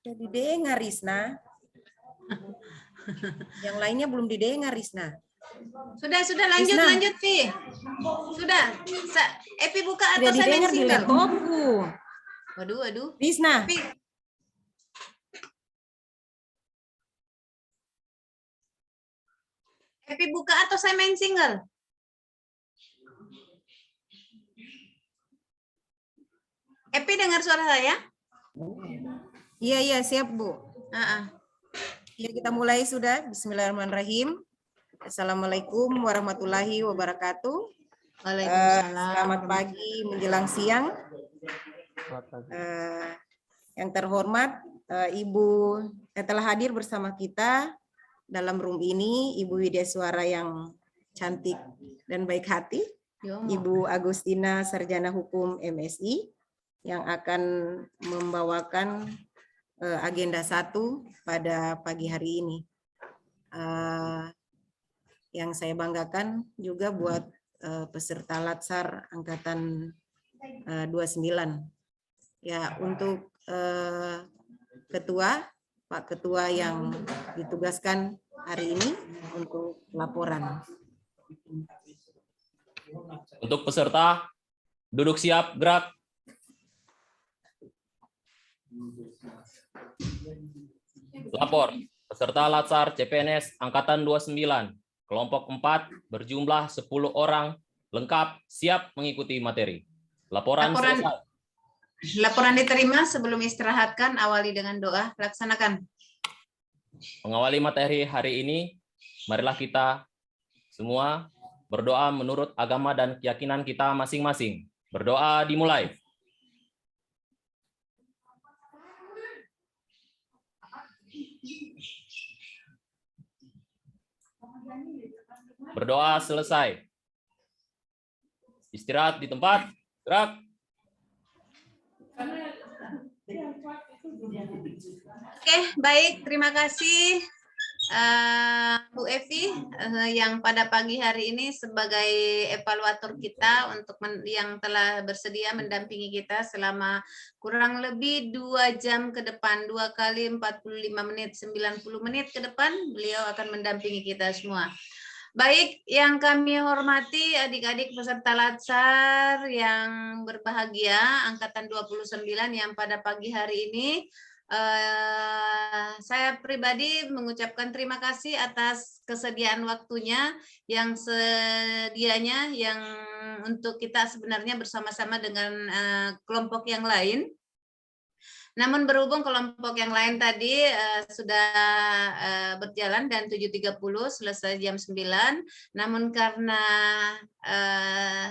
Sudah didengar, Risna. Yang lainnya belum didengar, Risna. Sudah lanjut, Risna. lanjut, Vi. Sudah. Epi buka atau Sudah saya main didengar di single? laptopku. Waduh. Risna. Epi buka atau saya main single? Epi dengar suara saya? Iya, siap, Bu. Ya, kita mulai sudah. Bismillahirrahmanirrahim. Assalamualaikum warahmatullahi wabarakatuh. Waalaikumsalam. Selamat pagi menjelang siang. Yang terhormat, Ibu telah hadir bersama kita dalam room ini, Ibu Widya Suara yang cantik dan baik hati, Ibu Agustina Sarjana Hukum MSI, yang akan membawakan agenda 1 pada pagi hari ini. Yang saya banggakan juga buat peserta Latsar Angkatan 29. Ya, untuk Pak Ketua yang ditugaskan hari ini untuk laporan. Untuk peserta, duduk siap, gerak. Lapor, peserta Latsar CPNS Angkatan 29, kelompok 4 berjumlah 10 orang, lengkap, siap mengikuti materi. Laporan selesai. Laporan diterima. Sebelum istirahatkan, awali dengan doa. Laksanakan. Mengawali materi hari ini, marilah kita semua berdoa menurut agama dan keyakinan kita masing-masing. Berdoa dimulai. Berdoa selesai. Istirahat di tempat. Gerak. Oke, baik. Terima kasih Bu Evi yang pada pagi hari ini sebagai evaluator kita untuk yang telah bersedia mendampingi kita selama kurang lebih 2 jam ke depan, 2 kali 45 menit, 90 menit ke depan beliau akan mendampingi kita semua. Baik, yang kami hormati adik-adik peserta Latsar yang berbahagia, Angkatan 29 yang pada pagi hari ini, saya pribadi mengucapkan terima kasih atas kesediaan waktunya yang sedianya yang untuk kita sebenarnya bersama-sama dengan kelompok yang lain. Namun berhubung kelompok yang lain tadi sudah berjalan dan 7.30 selesai jam 9, namun karena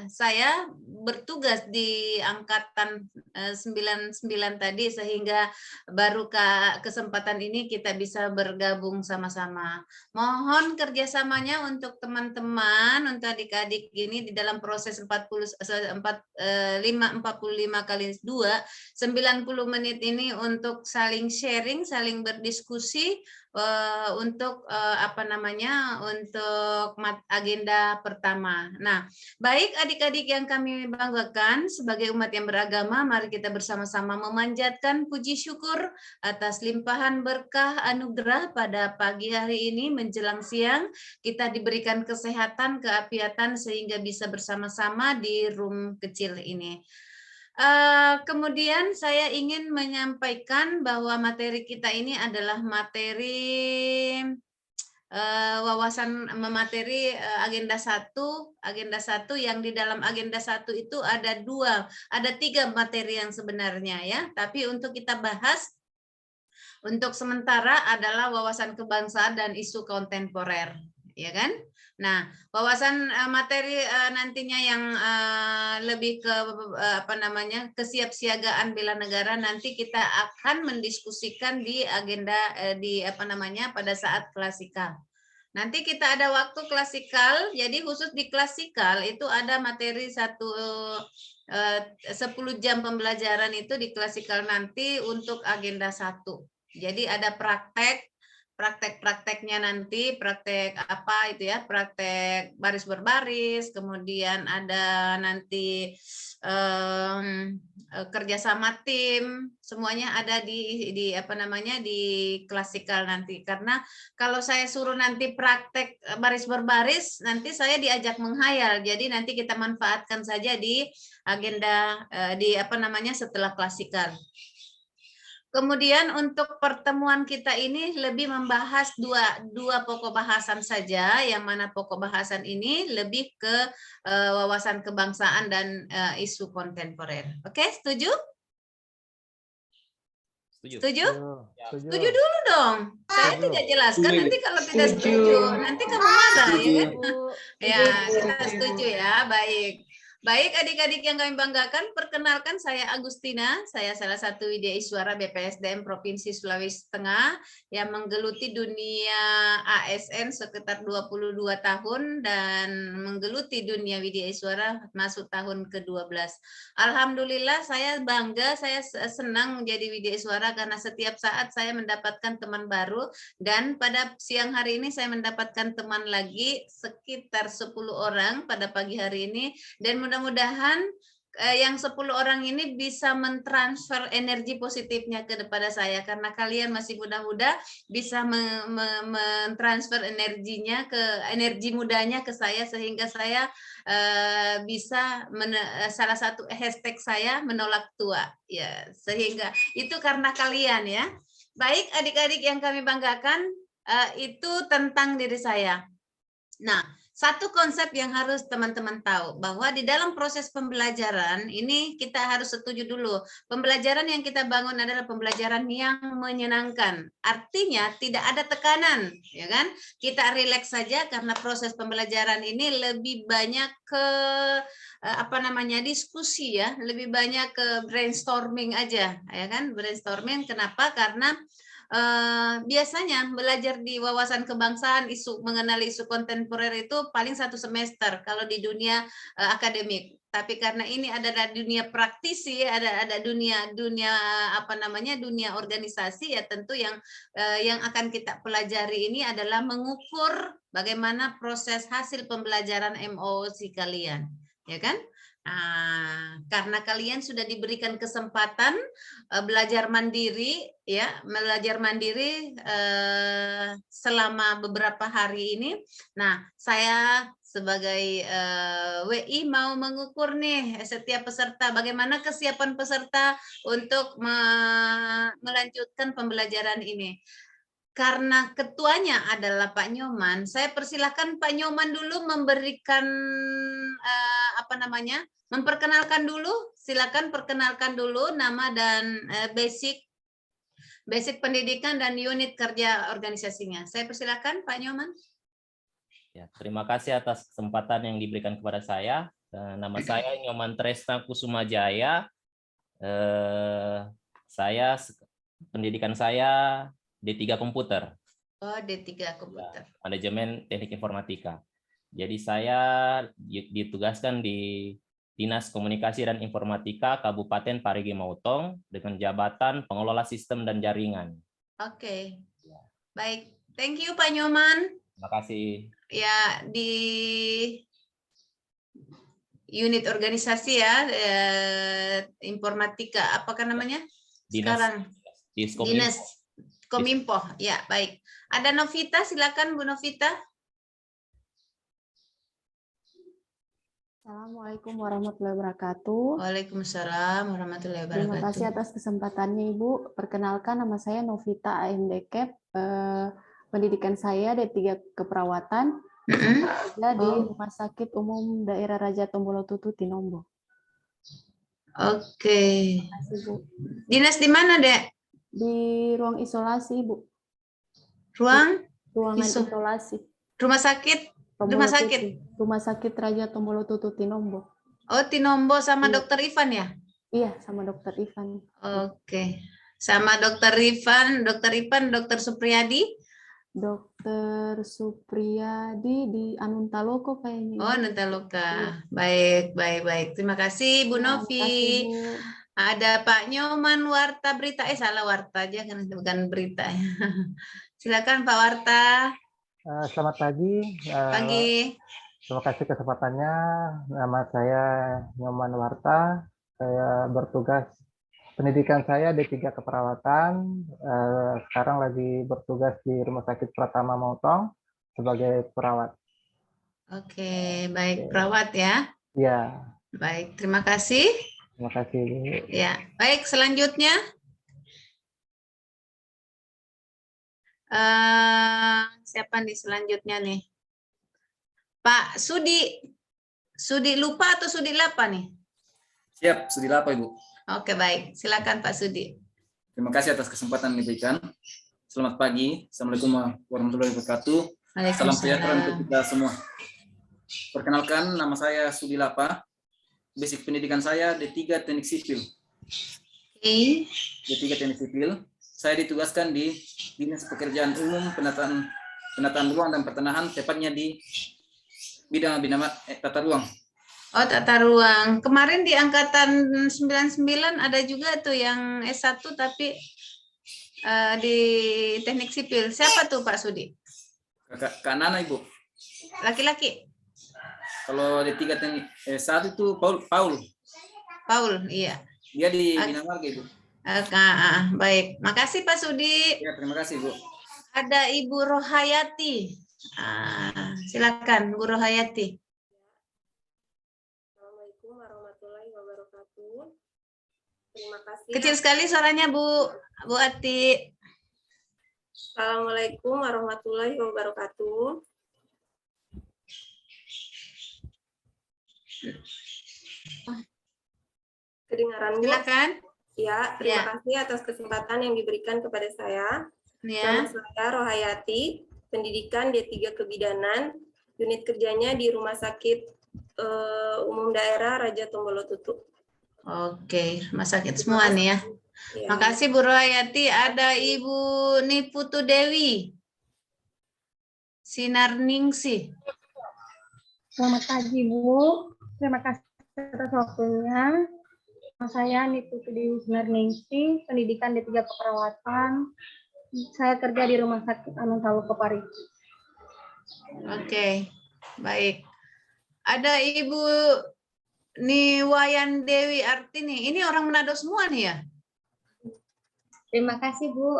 saya bertugas di angkatan 99 tadi sehingga baru kesempatan ini kita bisa bergabung sama-sama. Mohon kerjasamanya untuk teman-teman, untuk adik-adik ini di dalam proses 45 kali 2, 90 menit ini untuk saling sharing, saling berdiskusi untuk untuk agenda pertama. Nah, baik adik-adik yang kami banggakan sebagai umat yang beragama, mari kita bersama-sama memanjatkan puji syukur atas limpahan berkah anugerah pada pagi hari ini menjelang siang. Kita diberikan kesehatan, keapiatan sehingga bisa bersama-sama di room kecil ini. Kemudian saya ingin menyampaikan bahwa materi kita ini adalah materi materi agenda 1 yang di dalam agenda 1 itu ada 3 materi yang sebenarnya ya, tapi untuk kita bahas untuk sementara adalah wawasan kebangsaan dan isu kontemporer, ya kan? Nah, wawasan materi nantinya yang lebih ke kesiapsiagaan bela negara nanti kita akan mendiskusikan di agenda pada saat klasikal. Nanti kita ada waktu klasikal, jadi khusus di klasikal itu ada materi 10 jam pembelajaran itu di klasikal nanti untuk agenda 1. Jadi ada praktek praktek-prakteknya nanti, praktek apa itu ya, praktek baris berbaris, kemudian ada nanti kerjasama tim, semuanya ada di apa namanya di klasikal nanti. Karena kalau saya suruh nanti praktek baris berbaris, nanti saya diajak menghayal. Jadi nanti kita manfaatkan saja di agenda di apa namanya setelah klasikal. Kemudian untuk pertemuan kita ini lebih membahas dua pokok bahasan saja, yang mana pokok bahasan ini lebih ke wawasan kebangsaan dan isu kontemporer. Oke, setuju? Setuju. Setuju? Ya. Setuju dulu dong. Saya tidak jelaskan, nanti kalau tidak setuju, nanti kamu marah ya kan? Ya, kita setuju ya, baik. Baik adik-adik yang kami banggakan, perkenalkan saya Agustina, saya salah satu Widyaswara BPSDM Provinsi Sulawesi Tengah yang menggeluti dunia ASN sekitar 22 tahun dan menggeluti dunia Widyaswara masuk tahun ke-12. Alhamdulillah saya bangga, saya senang menjadi Widyaswara karena setiap saat saya mendapatkan teman baru dan pada siang hari ini saya mendapatkan teman lagi sekitar 10 orang pada pagi hari ini dan mudah-mudahan yang 10 orang ini bisa mentransfer energi positifnya kepada saya karena kalian masih muda-muda bisa mentransfer energinya ke energi mudanya ke saya sehingga saya bisa salah satu hashtag saya menolak tua ya sehingga itu karena kalian ya. Baik adik-adik yang kami banggakan itu tentang diri saya. Nah, satu konsep yang harus teman-teman tahu bahwa di dalam proses pembelajaran ini kita harus setuju dulu. Pembelajaran yang kita bangun adalah pembelajaran yang menyenangkan. Artinya tidak ada tekanan, ya kan? Kita rileks saja karena proses pembelajaran ini lebih banyak ke apa namanya diskusi ya, lebih banyak ke brainstorming aja, ya kan? Brainstorming kenapa? Karena biasanya belajar di wawasan kebangsaan mengenali isu kontemporer itu paling 1 semester kalau di dunia akademik. Tapi karena ini ada dunia praktisi, ada dunia apa namanya dunia organisasi ya tentu yang akan kita pelajari ini adalah mengukur bagaimana proses hasil pembelajaran MOOC kalian, ya kan? Karena kalian sudah diberikan kesempatan belajar mandiri ya, belajar mandiri selama beberapa hari ini. Nah, saya sebagai WI mau mengukur nih setiap peserta bagaimana kesiapan peserta untuk melanjutkan pembelajaran ini. Karena ketuanya adalah Pak Nyoman, saya persilahkan Pak Nyoman dulu memberikan apa namanya, memperkenalkan dulu. Silakan perkenalkan dulu nama dan basic pendidikan dan unit kerja organisasinya. Saya persilahkan Pak Nyoman. Ya, terima kasih atas kesempatan yang diberikan kepada saya. Nama saya Nyoman Tresna Kusumajaya. Saya pendidikan saya D3 Komputer. Oh, D3 Komputer. Ya, Manajemen Teknik Informatika. Jadi saya ditugaskan di Dinas Komunikasi dan Informatika Kabupaten Parigi Motong dengan jabatan Pengelola Sistem dan Jaringan. Oke. Baik. Thank you Pak Nyoman. Terima kasih. Ya, di unit organisasi ya, informatika, apakah namanya? Sekarang Dinas Kominfo. Ya, baik. Ada Novita, silakan Bu Novita. Assalamualaikum warahmatullahi wabarakatuh. Waalaikumsalam warahmatullahi wabarakatuh. Terima kasih atas kesempatannya Ibu. Perkenalkan nama saya Novita AMDKEP. Pendidikan saya D3 Keperawatan. Kerja di Rumah Sakit Umum Daerah Raja Tombolotutu Tinombo. Oke. Terima kasih Bu. Dinas di mana, Dek? Di ruang isolasi Bu. Ruangan isolasi. Rumah sakit. Rumah sakit. Rumah Sakit Raja Tombolotutu Tinombo. Oh, Tinombo sama Dokter Ivan ya? Iya, sama Dokter Ivan. Oke. Sama Dokter Ivan, Dokter Supriyadi. Dokter Supriyadi di Anuntaloka kayaknya. Oh, Anuntaloka. Baik. Terima kasih Bu Novi. Ada Pak Nyoman Warta Berita. Salah Warta aja kan bukan berita. Silakan Pak Warta. Selamat pagi. Pagi. Terima kasih kesempatannya. Nama saya Nyoman Warta. Saya bertugas pendidikan saya D3 keperawatan. Sekarang lagi bertugas di Rumah Sakit Pratama Mautong sebagai perawat. Oke, baik perawat ya. Ya, Baik, terima kasih. terima kasih, Bu. Ya, baik selanjutnya. Siapa nih selanjutnya nih? Pak Sudi. Sudi lupa atau Sudi lapa nih? Siap, Sudi lapa Ibu. Oke, baik. Silakan Pak Sudi. Terima kasih atas kesempatan yang diberikan. Selamat pagi. Assalamualaikum warahmatullahi wabarakatuh. Salam sejahtera untuk kita semua. Perkenalkan, nama saya Sudi Lapa. Basic pendidikan saya D3 Teknik Sipil. Oke. D3 Teknik Sipil. Saya ditugaskan di Dinas Pekerjaan Umum Penataan Ruang dan Pertanahan, tepatnya di bidang tata ruang. Oh, tata ruang. Kemarin di angkatan 99 ada juga tuh yang S1 tapi di Teknik Sipil. Siapa tuh Pak Sudi? Kak Nana, Ibu. Laki-laki? Kalau D3 Teknik S1 itu Paul. Paul, iya. Dia di Bina Marga, Ibu. Baik. Makasih Pak Sudi. Ya, terima kasih, Bu. Ada Ibu Rohayati. Silakan Bu Rohayati. Assalamualaikum warahmatullahi wabarakatuh. Terima kasih. Kecil sekali suaranya Bu Ati. Assalamualaikum warahmatullahi wabarakatuh. Kedengaran Bu? Silakan. Ya, terima kasih atas kesempatan yang diberikan kepada saya. Ya. Nama saya Rohayati, pendidikan D3 Kebidanan, unit kerjanya di Rumah Sakit Umum Daerah Raja Tombolo Tutup. Oke, rumah sakit semua nih ya. Ya. Makasih Bu Rohayati. Ada Ibu Niputu Dewi. Sinarningsih. Selamat pagi Bu, terima kasih atas waktunya. Nama saya Niputu Dewi Sinarningsih, pendidikan D3 keperawatan. Saya kerja di Rumah Sakit Anuntalu Keparigi. Oke, baik. Ada Ibu Niwayan Dewi Artini. Ini orang Manado semua nih ya? Terima kasih Bu.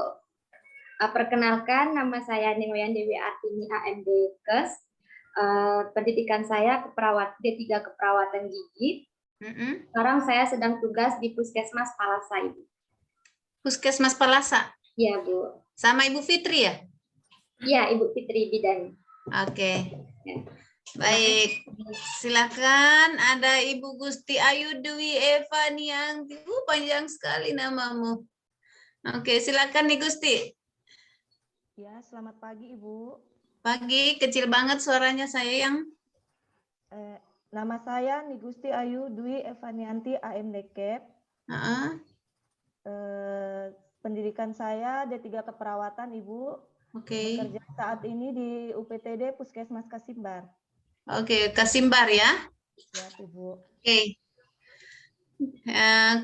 Perkenalkan, nama saya Niwayan Dewi Artini AMD Kes. Pendidikan saya D3 keperawatan gigi. Sekarang saya sedang tugas di Puskesmas Palasa, Ibu. Puskesmas Palasa? Iya, Bu. Sama Ibu Fitri ya? Iya, Ibu Fitri Bidani. Oke. Baik. Silakan ada Ibu Gusti Ayu Dwi Eva Niangti. Panjang sekali namamu. Oke, silakan nih Gusti. Ya, selamat pagi Ibu. Pagi, kecil banget suaranya sayang. Nama saya Nigusti Ayu Dwi Evanianti AMD Cap. Pendidikan saya D3 keperawatan Ibu. Oke. Bekerja saat ini di UPTD Puskesmas Kasimbar. Oke, Kasimbar ya. Ya, Ibu. Oke.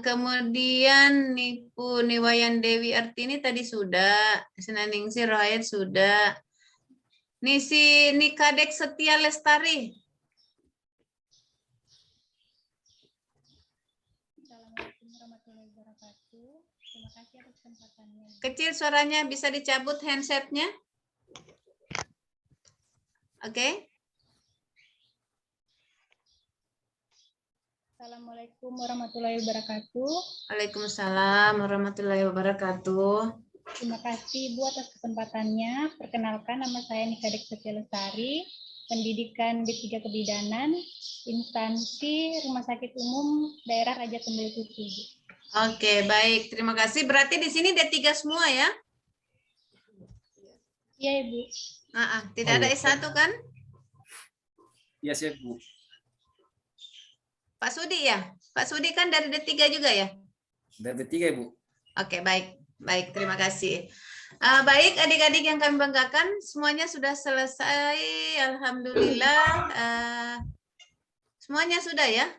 Kemudian Nipu Niwayan Dewi Artini tadi sudah, Sinaningsih Rohayat sudah. Nisi Nikadek Setia Lestari. Assalamualaikum warahmatullahi wabarakatuh. Terima kasih atas kesempatannya. Kecil suaranya, bisa dicabut handsetnya. Oke. Assalamualaikum warahmatullahi wabarakatuh. Waalaikumsalam warahmatullahi wabarakatuh. Terima kasih Bu atas kesempatannya. Perkenalkan, nama saya Nikadek Setia Lestari, pendidikan D3 Kebidanan, instansi Rumah Sakit Umum Daerah Raja Tombolo Tutup. Oke, baik. Terima kasih. Berarti di sini D3 semua ya? Iya, Ibu. Tidak ada S1 kan? Iya, siap, Bu. Pak Sudi ya? Pak Sudi kan dari D3 juga ya? Dari D3, Ibu. Oke, baik. Baik, terima kasih. Baik, adik-adik yang kami banggakan, semuanya sudah selesai. Alhamdulillah. Semuanya sudah ya?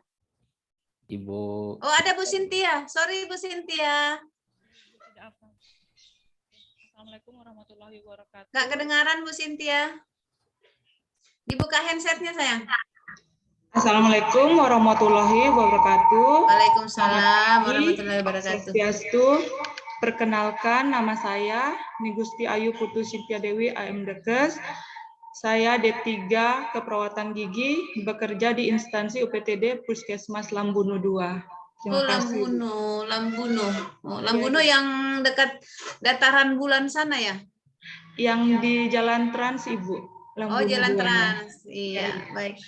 Ibu. Oh, ada Bu Sintia. Sorry Bu Sintia. Assalamualaikum warahmatullahi wabarakatuh. Nggak kedengaran Bu Cynthia. Dibuka handsetnya sayang. Assalamualaikum warahmatullahi wabarakatuh. Waalaikumsalam warahmatullahi wabarakatuh. Swastiastu. Perkenalkan, nama saya Nigusti Ayu Putu Cynthia Dewi AMDKes. Saya D3 Keperawatan Gigi, bekerja di instansi UPTD Puskesmas Lambuno 2. Terima kasih. Lambuno. Oh, Lambuno yang dekat dataran bulan sana ya? Yang di Jalan Trans, Ibu. Lambuno Oh, Jalan 2. Trans. Iya, baik.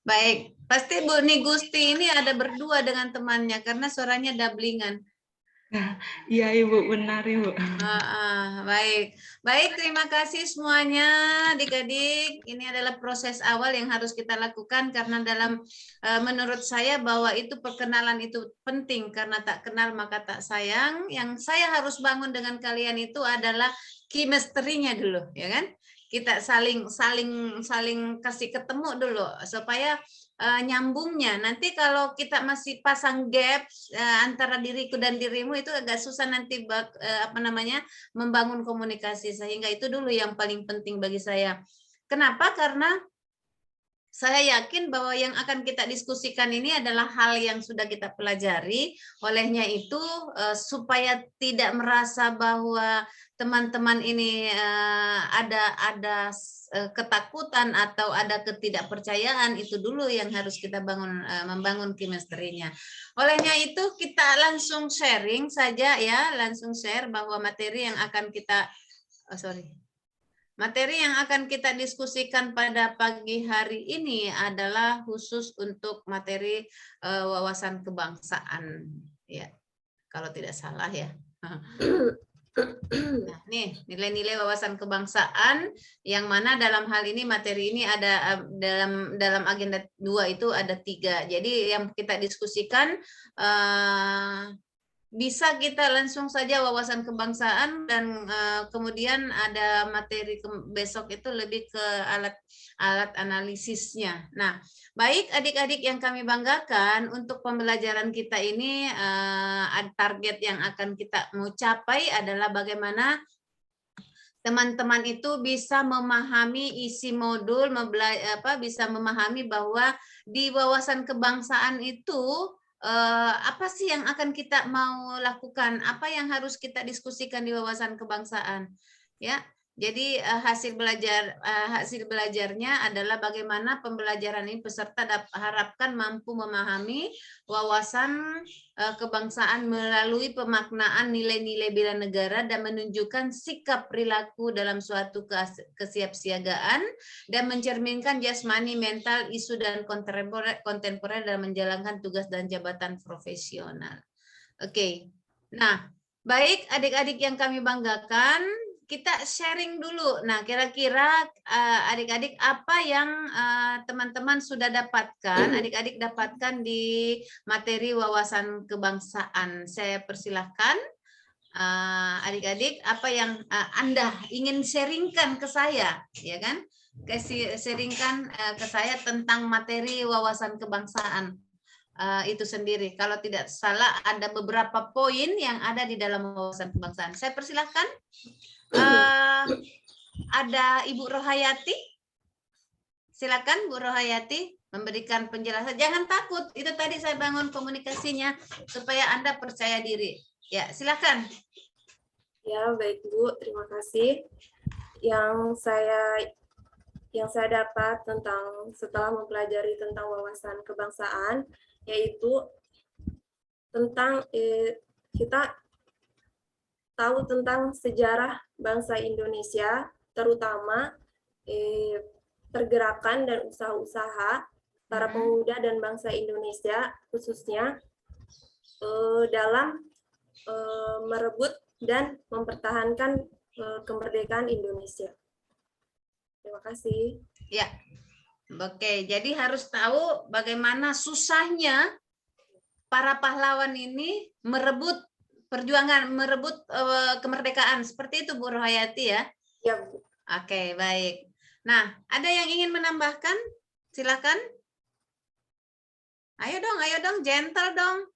Baik. Pasti Bu Nigusti ini ada berdua dengan temannya karena suaranya doublingan. Iya, Ibu, benar, Ibu. Baik. Baik, terima kasih semuanya adik-adik. Ini adalah proses awal yang harus kita lakukan karena menurut saya bahwa itu perkenalan itu penting karena tak kenal maka tak sayang. Yang saya harus bangun dengan kalian itu adalah chemistry-nya dulu, ya kan? Kita saling kasih ketemu dulu supaya nyambungnya. Nanti kalau kita masih pasang gap antara diriku dan dirimu itu agak susah nanti membangun komunikasi, sehingga itu dulu yang paling penting bagi saya. Kenapa? Karena saya yakin bahwa yang akan kita diskusikan ini adalah hal yang sudah kita pelajari. Olehnya itu supaya tidak merasa bahwa teman-teman ini ada ketakutan atau ada ketidakpercayaan, itu dulu yang harus kita membangun chemistry-nya. Olehnya itu kita langsung sharing saja ya, langsung share bahwa materi yang akan kita diskusikan pada pagi hari ini adalah khusus untuk materi wawasan kebangsaan ya, kalau tidak salah ya. Nah, nih nilai-nilai wawasan kebangsaan yang mana dalam hal ini materi ini ada dalam agenda 2 itu ada 3. Jadi yang kita diskusikan bisa kita langsung saja wawasan kebangsaan dan kemudian ada materi besok itu lebih ke alat analisisnya. Nah, baik adik-adik yang kami banggakan, untuk pembelajaran kita ini target yang akan kita mau capai adalah bagaimana teman-teman itu bisa memahami isi modul, bisa memahami bahwa di wawasan kebangsaan itu apa sih yang akan kita mau lakukan, apa yang harus kita diskusikan di wawasan kebangsaan ya. Jadi hasil belajarnya adalah bagaimana pembelajaran ini peserta harapkan mampu memahami wawasan kebangsaan melalui pemaknaan nilai-nilai bela negara dan menunjukkan sikap perilaku dalam suatu kesiapsiagaan dan mencerminkan jasmani, mental, isu dan kontemporer dalam menjalankan tugas dan jabatan profesional. Oke. Nah, baik adik-adik yang kami banggakan, kita sharing dulu. Nah, kira-kira adik-adik apa yang teman-teman sudah dapatkan, adik-adik dapatkan di materi wawasan kebangsaan. Saya persilahkan adik-adik apa yang Anda ingin sharingkan ke saya, ya kan? Sharingkan ke saya tentang materi wawasan kebangsaan itu sendiri. Kalau tidak salah ada beberapa poin yang ada di dalam wawasan kebangsaan. Saya persilahkan. Ada Ibu Rohayati, silakan Bu Rohayati memberikan penjelasan. Jangan takut, itu tadi saya bangun komunikasinya supaya Anda percaya diri. Ya, silakan. Ya, baik Bu, terima kasih. Yang saya dapat setelah mempelajari tentang wawasan kebangsaan, yaitu tentang kita tahu tentang sejarah bangsa Indonesia, terutama pergerakan dan usaha-usaha para pemuda dan bangsa Indonesia, khususnya dalam merebut dan mempertahankan kemerdekaan Indonesia. Terima kasih. Ya, oke. Jadi harus tahu bagaimana susahnya para pahlawan ini merebut kemerdekaan. Seperti itu Bu Rohayati ya? Ya, Bu. Oke, baik. Nah, ada yang ingin menambahkan? Silakan. Ayo dong, gentle dong.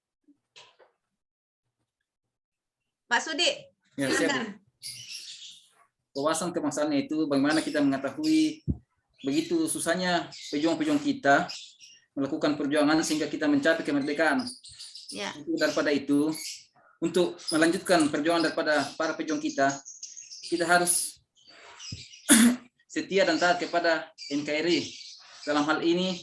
Pak Sudi, Ya, silakan. wawasan kebangsaannya itu bagaimana kita mengetahui begitu susahnya pejuang-pejuang kita melakukan perjuangan sehingga kita mencapai kemerdekaan. Ya. Daripada itu, untuk melanjutkan perjuangan daripada para pejuang kita harus setia dan taat kepada NKRI. Dalam hal ini,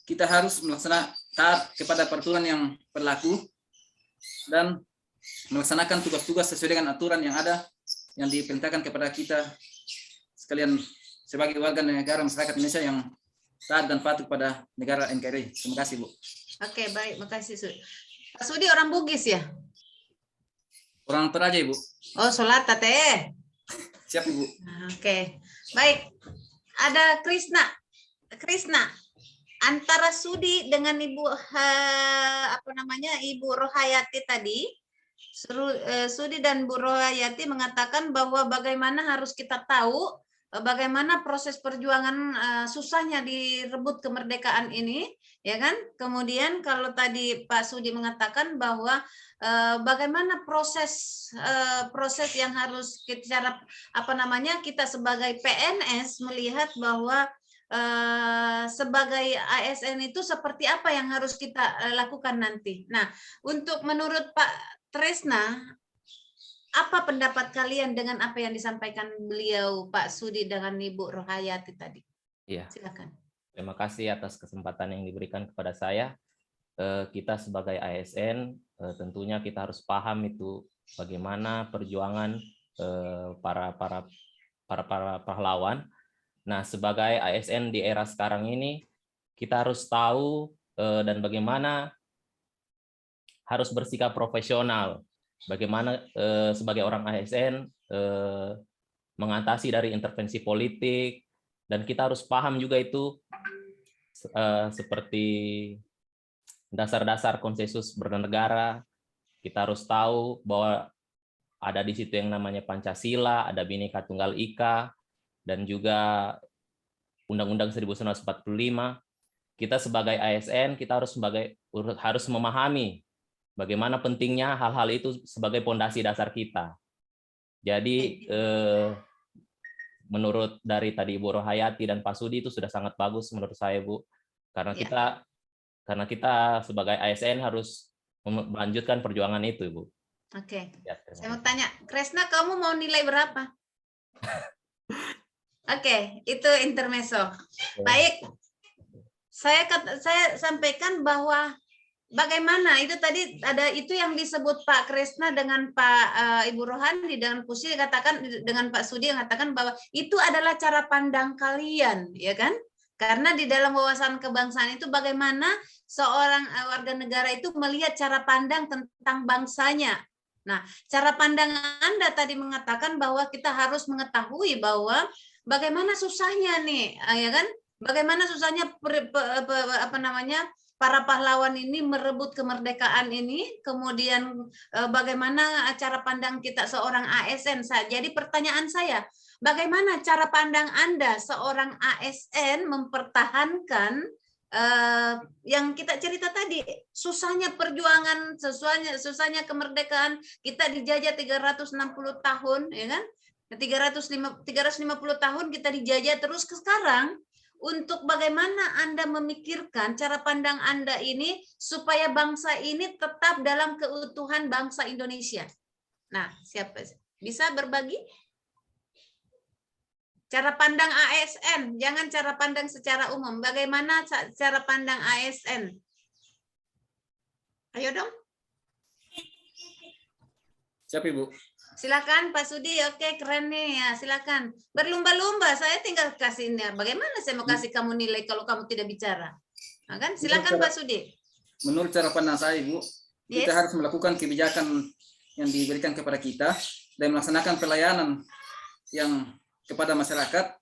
kita harus melaksanakan taat kepada peraturan yang berlaku dan melaksanakan tugas-tugas sesuai dengan aturan yang ada yang diperintahkan kepada kita sekalian sebagai warga negara masyarakat Indonesia yang taat dan patuh pada negara NKRI. Terima kasih, Bu. Oke, baik, makasih Sudi. Pak Sudi orang Bugis ya? Orang Toraja, Ibu. Oh, Solata teh. Siap, Ibu. Oke, baik. Ada Krisna. Krisna, antara Sudi dengan Ibu Ibu Rohayati tadi, Sudi dan Bu Rohayati mengatakan bahwa bagaimana harus kita tahu bagaimana proses perjuangan susahnya direbut kemerdekaan ini, ya kan? Kemudian kalau tadi Pak Sudi mengatakan bahwa bagaimana proses yang harus kita kita sebagai PNS melihat bahwa sebagai ASN itu seperti apa yang harus kita lakukan nanti. Nah, untuk menurut Pak Tresna, apa pendapat kalian dengan apa yang disampaikan beliau Pak Sudi dengan Ibu Rohayati tadi? Iya. Silakan. Terima kasih atas kesempatan yang diberikan kepada saya. Kita sebagai ASN tentunya kita harus paham itu bagaimana perjuangan para pahlawan. Nah, sebagai ASN di era sekarang ini kita harus tahu dan bagaimana harus bersikap profesional. Bagaimana sebagai orang ASN mengatasi dari intervensi politik, dan kita harus paham juga itu seperti dasar-dasar konsensus bernegara. Kita harus tahu bahwa ada di situ yang namanya Pancasila, ada Bhinneka Tunggal Ika, dan juga Undang-Undang 1945. Kita sebagai ASN kita harus memahami bagaimana pentingnya hal-hal itu sebagai pondasi dasar kita. Jadi menurut dari tadi Ibu Rohayati dan Pak Sudi itu sudah sangat bagus menurut saya, Bu. Karena kita sebagai ASN harus melanjutkan perjuangan itu, Bu. Oke. Ya, saya mau tanya, Kresna, kamu mau nilai berapa? Oke, itu intermezzo. Baik. Saya sampaikan bahwa bagaimana itu tadi ada itu yang disebut Pak Kresna dengan Pak Ibu Rohani dengan Pusi katakan dengan Pak Sudi mengatakan bahwa itu adalah cara pandang kalian, ya kan? Karena di dalam wawasan kebangsaan itu bagaimana seorang warga negara itu melihat cara pandang tentang bangsanya. Nah, cara pandang Anda tadi mengatakan bahwa kita harus mengetahui bahwa bagaimana susahnya nih, ya kan? Bagaimana susahnya para pahlawan ini merebut kemerdekaan ini, kemudian bagaimana cara pandang kita seorang ASN. Jadi pertanyaan saya, bagaimana cara pandang Anda seorang ASN mempertahankan yang kita cerita tadi, susahnya perjuangan, susahnya kemerdekaan, kita dijajah 360 tahun, ya kan? 350 tahun kita dijajah terus ke sekarang. Untuk bagaimana Anda memikirkan cara pandang Anda ini supaya bangsa ini tetap dalam keutuhan bangsa Indonesia. Nah, siapa bisa berbagi? Cara pandang ASN, jangan cara pandang secara umum. Bagaimana cara pandang ASN? Ayo dong. Siapa, Ibu? Silakan Pak Sudi, oke keren nih ya, silakan. Berlumba-lumba, saya tinggal kasihnya. Bagaimana saya mau kasih kamu nilai kalau kamu tidak bicara? Nah, kan? Silakan Pak Sudi. Menurut cara pandang saya, Ibu, kita harus melakukan kebijakan yang diberikan kepada kita dan melaksanakan pelayanan yang kepada masyarakat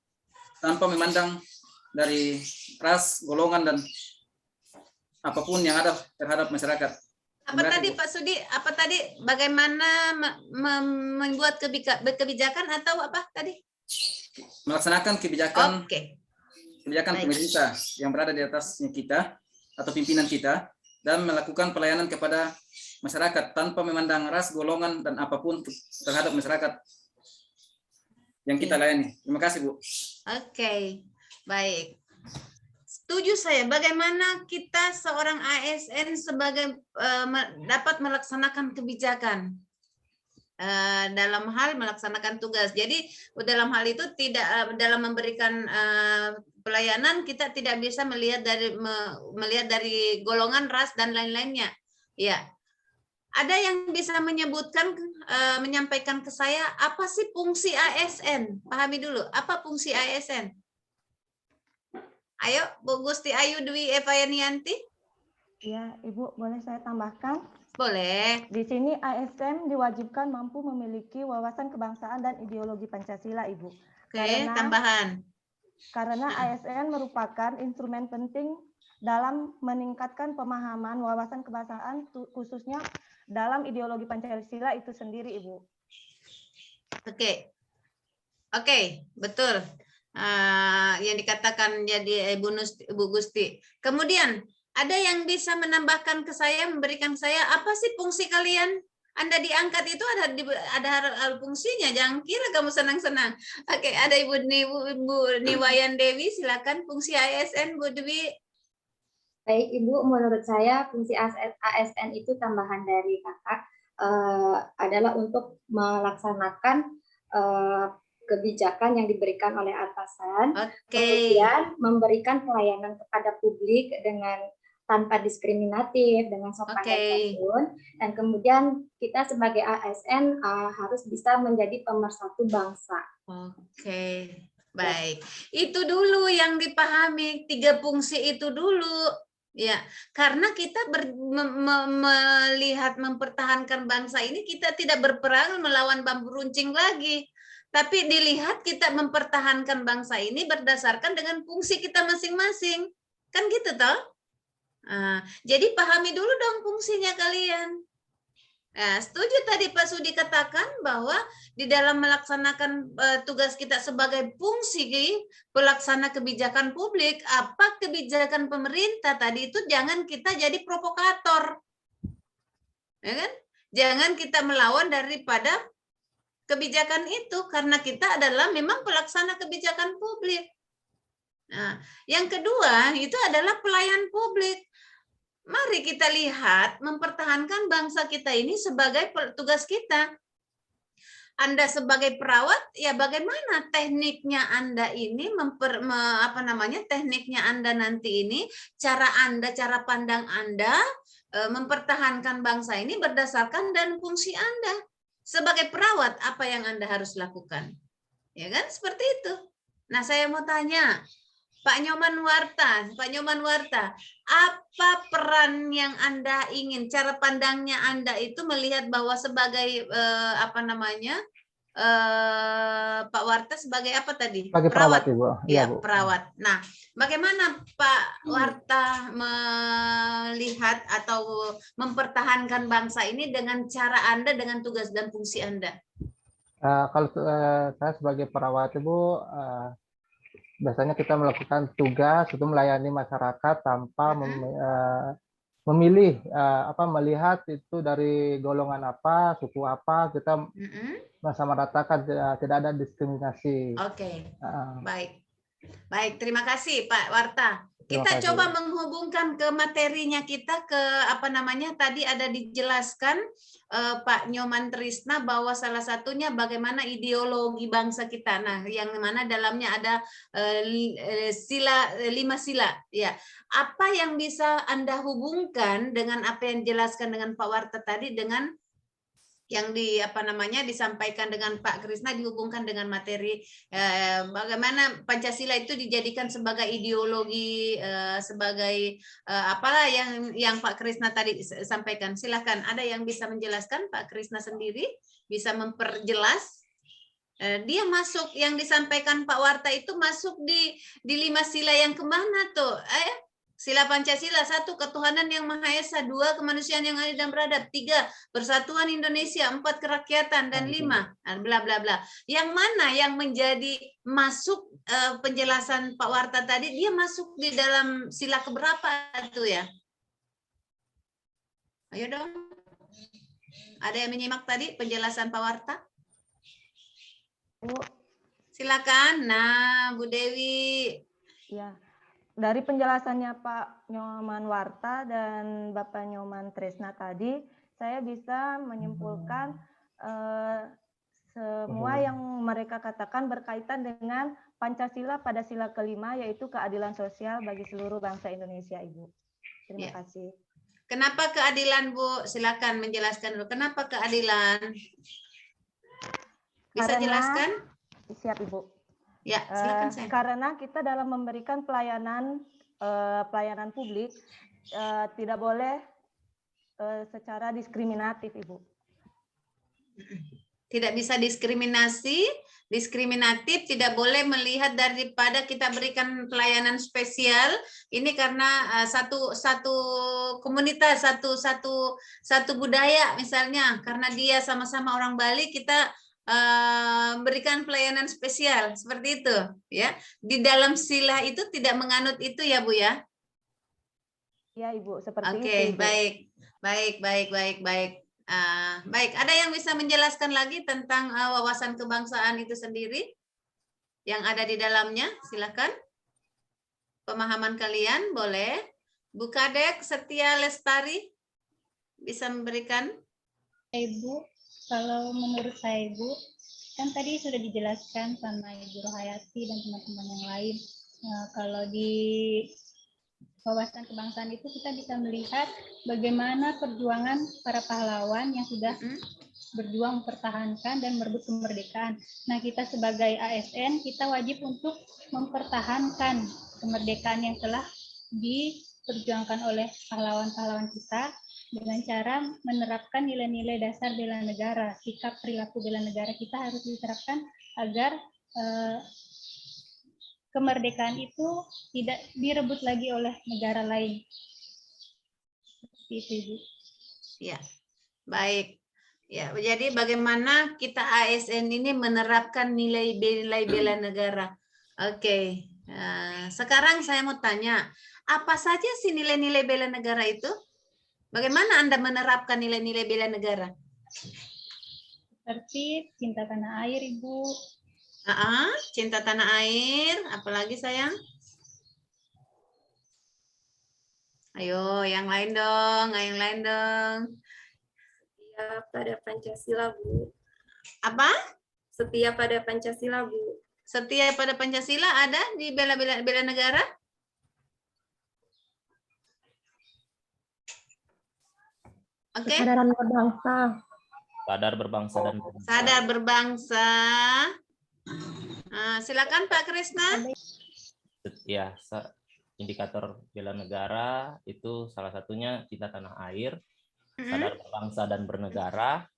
tanpa memandang dari ras, golongan, dan apapun yang ada terhadap masyarakat. Apa tadi Pak Sudi? Apa tadi? Bagaimana membuat kebijakan atau apa tadi? Melaksanakan kebijakan pemerintah yang berada di atasnya kita atau pimpinan kita dan melakukan pelayanan kepada masyarakat tanpa memandang ras, golongan, dan apapun terhadap masyarakat. yang kita layani. Terima kasih, Bu. Oke, baik. Setuju saya. Bagaimana kita seorang ASN sebagai dapat melaksanakan kebijakan dalam hal melaksanakan tugas. Jadi dalam hal itu tidak dalam memberikan pelayanan kita tidak bisa melihat dari golongan, ras dan lain-lainnya. Ya. Ada yang bisa menyebutkan, menyampaikan ke saya, apa sih fungsi ASN? Pahami dulu, apa fungsi ASN? Ayo, Bu Gusti Ayu Dwi Evanianti. Ya, Ibu, boleh saya tambahkan? Boleh. Di sini ASN diwajibkan mampu memiliki wawasan kebangsaan dan ideologi Pancasila, Ibu. Oke, tambahan. Karena ASN merupakan instrumen penting dalam meningkatkan pemahaman wawasan kebangsaan, khususnya dalam ideologi Pancasila itu sendiri, Ibu. Oke, betul. Yang dikatakan jadi Ibu Gusti. Kemudian ada yang bisa menambahkan ke saya, memberikan saya apa sih fungsi kalian? Anda diangkat itu ada fungsinya. Jangan kira kamu senang-senang. Oke, ada Ibu Niwayan Dewi, silakan fungsi ASN, Bu Dewi. Baik, Ibu, menurut saya fungsi ASN itu tambahan dari Kakak adalah untuk melaksanakan kebijakan yang diberikan oleh atasan, kemudian memberikan pelayanan kepada publik dengan tanpa diskriminatif, dengan sopan dan santun, dan kemudian kita sebagai ASN harus bisa menjadi pemersatu bangsa. Oke, baik. Itu dulu yang dipahami, 3 fungsi itu dulu. Ya, karena kita melihat mempertahankan bangsa ini, kita tidak berperang melawan bambu runcing lagi. Tapi dilihat kita mempertahankan bangsa ini berdasarkan dengan fungsi kita masing-masing. Kan gitu toh? Jadi pahami dulu dong fungsinya kalian. Nah, setuju tadi Pak Sudi katakan bahwa di dalam melaksanakan tugas kita sebagai fungsi pelaksana kebijakan publik, apa kebijakan pemerintah tadi itu jangan kita jadi provokator. Ya kan? Jangan kita melawan daripada kebijakan itu karena kita adalah memang pelaksana kebijakan publik. Nah, yang kedua itu adalah pelayan publik. Mari kita lihat mempertahankan bangsa kita ini sebagai tugas kita. Anda sebagai perawat, ya bagaimana tekniknya Anda ini tekniknya Anda nanti ini, cara Anda, cara pandang Anda mempertahankan bangsa ini berdasarkan dan fungsi Anda. Sebagai perawat, apa yang Anda harus lakukan? Ya kan, seperti itu. Nah, saya mau tanya, Pak Nyoman Warta, apa peran yang Anda ingin, cara pandangnya Anda itu melihat bahwa sebagai Pak Warta sebagai apa tadi? Sebagai perawat, Ibu. Ya, Bu. Perawat. Nah, bagaimana Pak Warta melihat atau mempertahankan bangsa ini dengan cara Anda, dengan tugas dan fungsi Anda? Kalau saya sebagai perawat, Ibu, biasanya kita melakukan tugas untuk melayani masyarakat tanpa memilih melihat itu dari golongan apa, suku apa, kita mensamaratakan, tidak ada diskriminasi. Oke. Baik, terima kasih Pak Warta. Kita coba menghubungkan ke materinya kita ke tadi ada dijelaskan Pak Nyoman Trisna bahwa salah satunya bagaimana ideologi bangsa kita. Nah, yang mana dalamnya ada 5 sila ya. Apa yang bisa Anda hubungkan dengan apa yang dijelaskan dengan Pak Warta tadi dengan yang disampaikan dengan Pak Krisna, dihubungkan dengan materi bagaimana Pancasila itu dijadikan sebagai ideologi, sebagai apalah yang Pak Krisna tadi sampaikan. Silakan, ada yang bisa menjelaskan? Pak Krisna sendiri bisa memperjelas. Dia masuk yang disampaikan Pak Warta itu masuk di 5 sila yang kemana tuh? Sila Pancasila, 1 ketuhanan yang Maha Esa, 2 kemanusiaan yang adil dan beradab, 3 persatuan Indonesia, 4 kerakyatan, dan 5 bla bla bla. Yang mana yang menjadi masuk penjelasan Pak Warta tadi, dia masuk di dalam sila keberapa itu ya? Ayo dong. Ada yang menyimak tadi penjelasan Pak Warta? Bu, Silakan. Nah, Bu Dewi. Ya, dari penjelasannya Pak Nyoman Warta dan Bapak Nyoman Tresna tadi, saya bisa menyimpulkan semua yang mereka katakan berkaitan dengan Pancasila pada sila kelima, yaitu keadilan sosial bagi seluruh bangsa Indonesia, Ibu. Terima kasih. Kenapa keadilan, Bu? Silakan menjelaskan dulu. Kenapa keadilan? Bisa jelaskan? Siap, Ibu. Ya, silakan saya. Karena kita dalam memberikan pelayanan publik tidak boleh secara diskriminatif, Ibu. Tidak bisa diskriminatif, tidak boleh melihat daripada kita berikan pelayanan spesial ini karena satu komunitas, satu budaya misalnya, karena dia sama-sama orang Bali, kita berikan pelayanan spesial seperti itu, ya. Di dalam sila itu tidak menganut itu ya, Bu ya? Ya, Ibu, seperti itu. Oke, baik. Baik, ada yang bisa menjelaskan lagi tentang wawasan kebangsaan itu sendiri yang ada di dalamnya? Silakan. Pemahaman kalian boleh. Bu Kadek Setia Lestari bisa memberikan. Ibu, kalau menurut saya Ibu, kan tadi sudah dijelaskan sama Ibu Rohayati dan teman-teman yang lain. Kalau di wawasan kebangsaan itu kita bisa melihat bagaimana perjuangan para pahlawan yang sudah berjuang mempertahankan dan merebut kemerdekaan. Nah, kita sebagai ASN, kita wajib untuk mempertahankan kemerdekaan yang telah diperjuangkan oleh pahlawan-pahlawan kita dengan cara menerapkan nilai-nilai dasar bela negara. Sikap perilaku bela negara kita harus diterapkan agar kemerdekaan itu tidak direbut lagi oleh negara lain. Itu, Ibu. Ya, baik. Ya, jadi bagaimana kita ASN ini menerapkan nilai-nilai bela negara. Oke. Sekarang saya mau tanya, apa saja sih nilai-nilai bela negara itu? Bagaimana Anda menerapkan nilai-nilai bela negara? Seperti cinta tanah air, Ibu. Cinta tanah air, apalagi sayang? Ayo, yang lain dong, Setia pada Pancasila, Bu. Apa? Setia pada Pancasila, Bu. Setia pada Pancasila ada di bela negara? Oke. Kesadaran berbangsa. Sadar berbangsa dan bernegara. Sadar berbangsa. Silakan Pak Krisna. Ya, indikator bela negara itu salah satunya cinta tanah air, sadar berbangsa dan bernegara,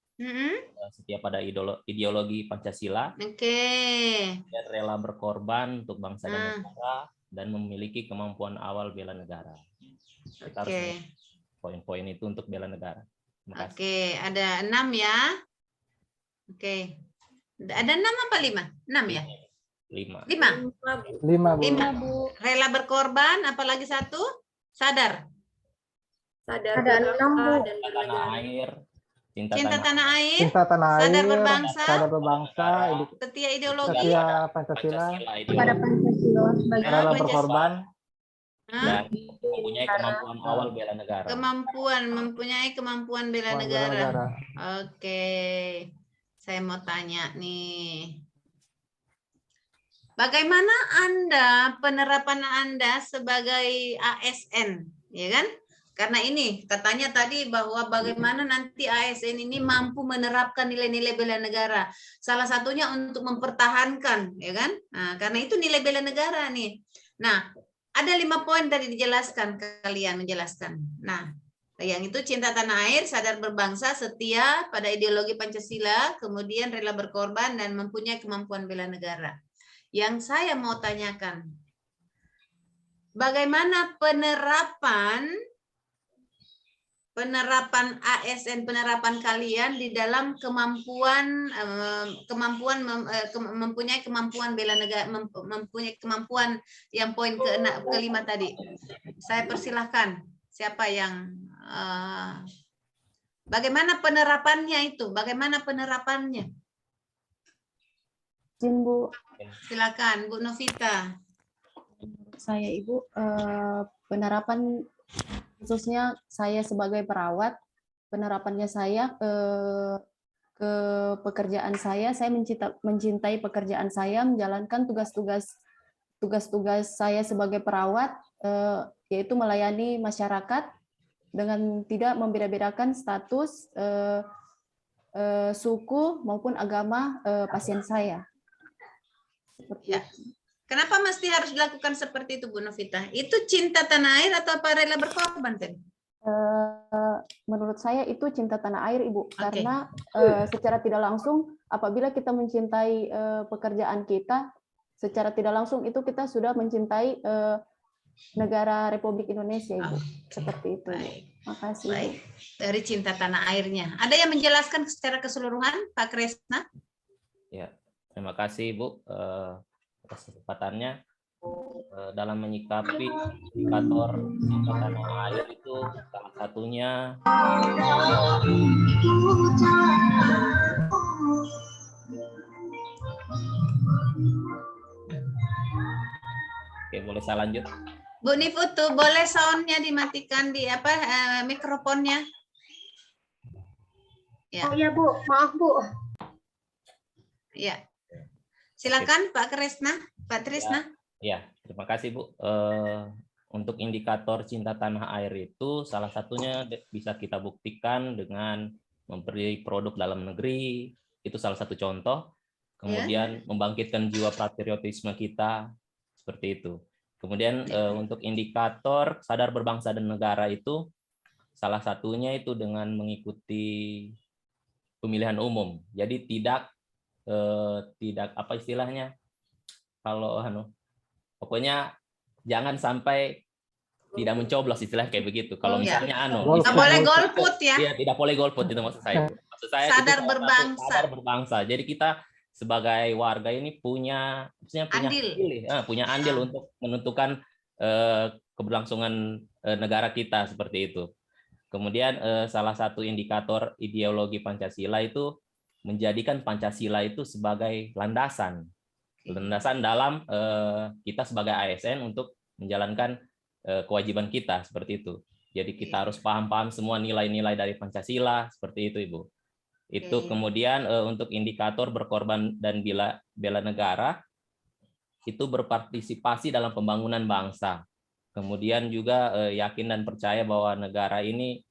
setia pada ideologi Pancasila, dan rela berkorban untuk bangsa dan negara, dan memiliki kemampuan awal bela negara. Kita harus poin-poin itu untuk bela negara. Oke, ada 6 ya. Oke. Ada 6 apa 5? 6 ya? 5. 5, Bu. Rela berkorban, apalagi satu? Sadar. Sadar tanah air, cinta tanah air, sadar berbangsa, setia ideologi, setia Pancasila, Pada Pancasila rela berkorban, dan mempunyai kemampuan awal bela negara. Mempunyai kemampuan bela negara. Oke. Saya mau tanya nih. Bagaimana penerapan Anda sebagai ASN, ya kan? Karena ini katanya tadi bahwa bagaimana nanti ASN ini mampu menerapkan nilai-nilai bela negara. Salah satunya untuk mempertahankan, ya kan? Nah, karena itu nilai bela negara nih. Nah, ada 5 poin tadi dijelaskan, kalian menjelaskan. Nah, yang itu cinta tanah air, sadar berbangsa, setia pada ideologi Pancasila, kemudian rela berkorban dan mempunyai kemampuan bela negara. Yang saya mau tanyakan, bagaimana penerapan ASN, penerapan kalian di dalam mempunyai kemampuan bela negara, mempunyai kemampuan yang poin ke-5 tadi. Saya persilahkan, siapa yang bagaimana penerapannya itu? Bagaimana penerapannya? Izin, Bu. Silakan, Bu Novita. Saya Ibu, penerapan khususnya saya sebagai perawat, penerapannya saya ke pekerjaan saya mencintai pekerjaan saya, menjalankan tugas-tugas saya sebagai perawat, yaitu melayani masyarakat dengan tidak membeda-bedakan status, suku maupun agama pasien saya. Seperti itu. Kenapa mesti harus dilakukan seperti itu, Bu Novita? Itu cinta tanah air atau apa rela berkorban, Ten? Menurut saya itu cinta tanah air, Ibu. Karena secara tidak langsung, apabila kita mencintai pekerjaan kita, secara tidak langsung itu kita sudah mencintai negara Republik Indonesia, Ibu. Seperti itu. Makasih. Baik. Dari cinta tanah airnya. Ada yang menjelaskan secara keseluruhan, Pak Kresna? Ya, terima kasih, Bu. Atas kesempatannya dalam menyikapi indikator cinta tanah air itu salah satunya Oke, boleh saya lanjut? Bu Nifutu, boleh soundnya dimatikan di mikrofonnya? Ya. Oh iya Bu, maaf Bu. Ya. Silakan Pak Kresna, Pak Trisna. Ya, terima kasih Bu. Untuk indikator cinta tanah air itu salah satunya bisa kita buktikan dengan memberi produk dalam negeri, itu salah satu contoh. Kemudian membangkitkan jiwa patriotisme kita, seperti itu. Kemudian untuk indikator sadar berbangsa dan negara itu salah satunya itu dengan mengikuti pemilihan umum. Jadi tidak apa istilahnya, kalau pokoknya jangan sampai tidak mencoblos, istilah kayak begitu. Kalau misalnya nggak boleh golput ya. Iya, tidak boleh golput, itu maksud saya. Maksud saya sadar berbangsa. Sadar berbangsa. Jadi kita sebagai warga ini punya andil untuk menentukan keberlangsungan negara kita, seperti itu. Kemudian salah satu indikator ideologi Pancasila itu menjadikan Pancasila itu sebagai landasan dalam kita sebagai ASN untuk menjalankan kewajiban kita, seperti itu. Jadi kita harus paham semua nilai-nilai dari Pancasila, seperti itu, Ibu. Itu kemudian untuk indikator berkorban dan bela negara itu berpartisipasi dalam pembangunan bangsa. Kemudian juga yakin dan percaya bahwa negara ini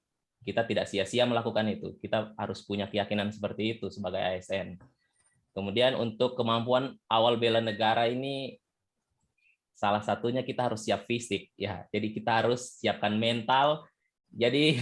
kita tidak sia-sia melakukan itu. Kita harus punya keyakinan seperti itu sebagai ASN. Kemudian untuk kemampuan awal bela negara ini salah satunya kita harus siap fisik ya. Jadi kita harus siapkan mental. Jadi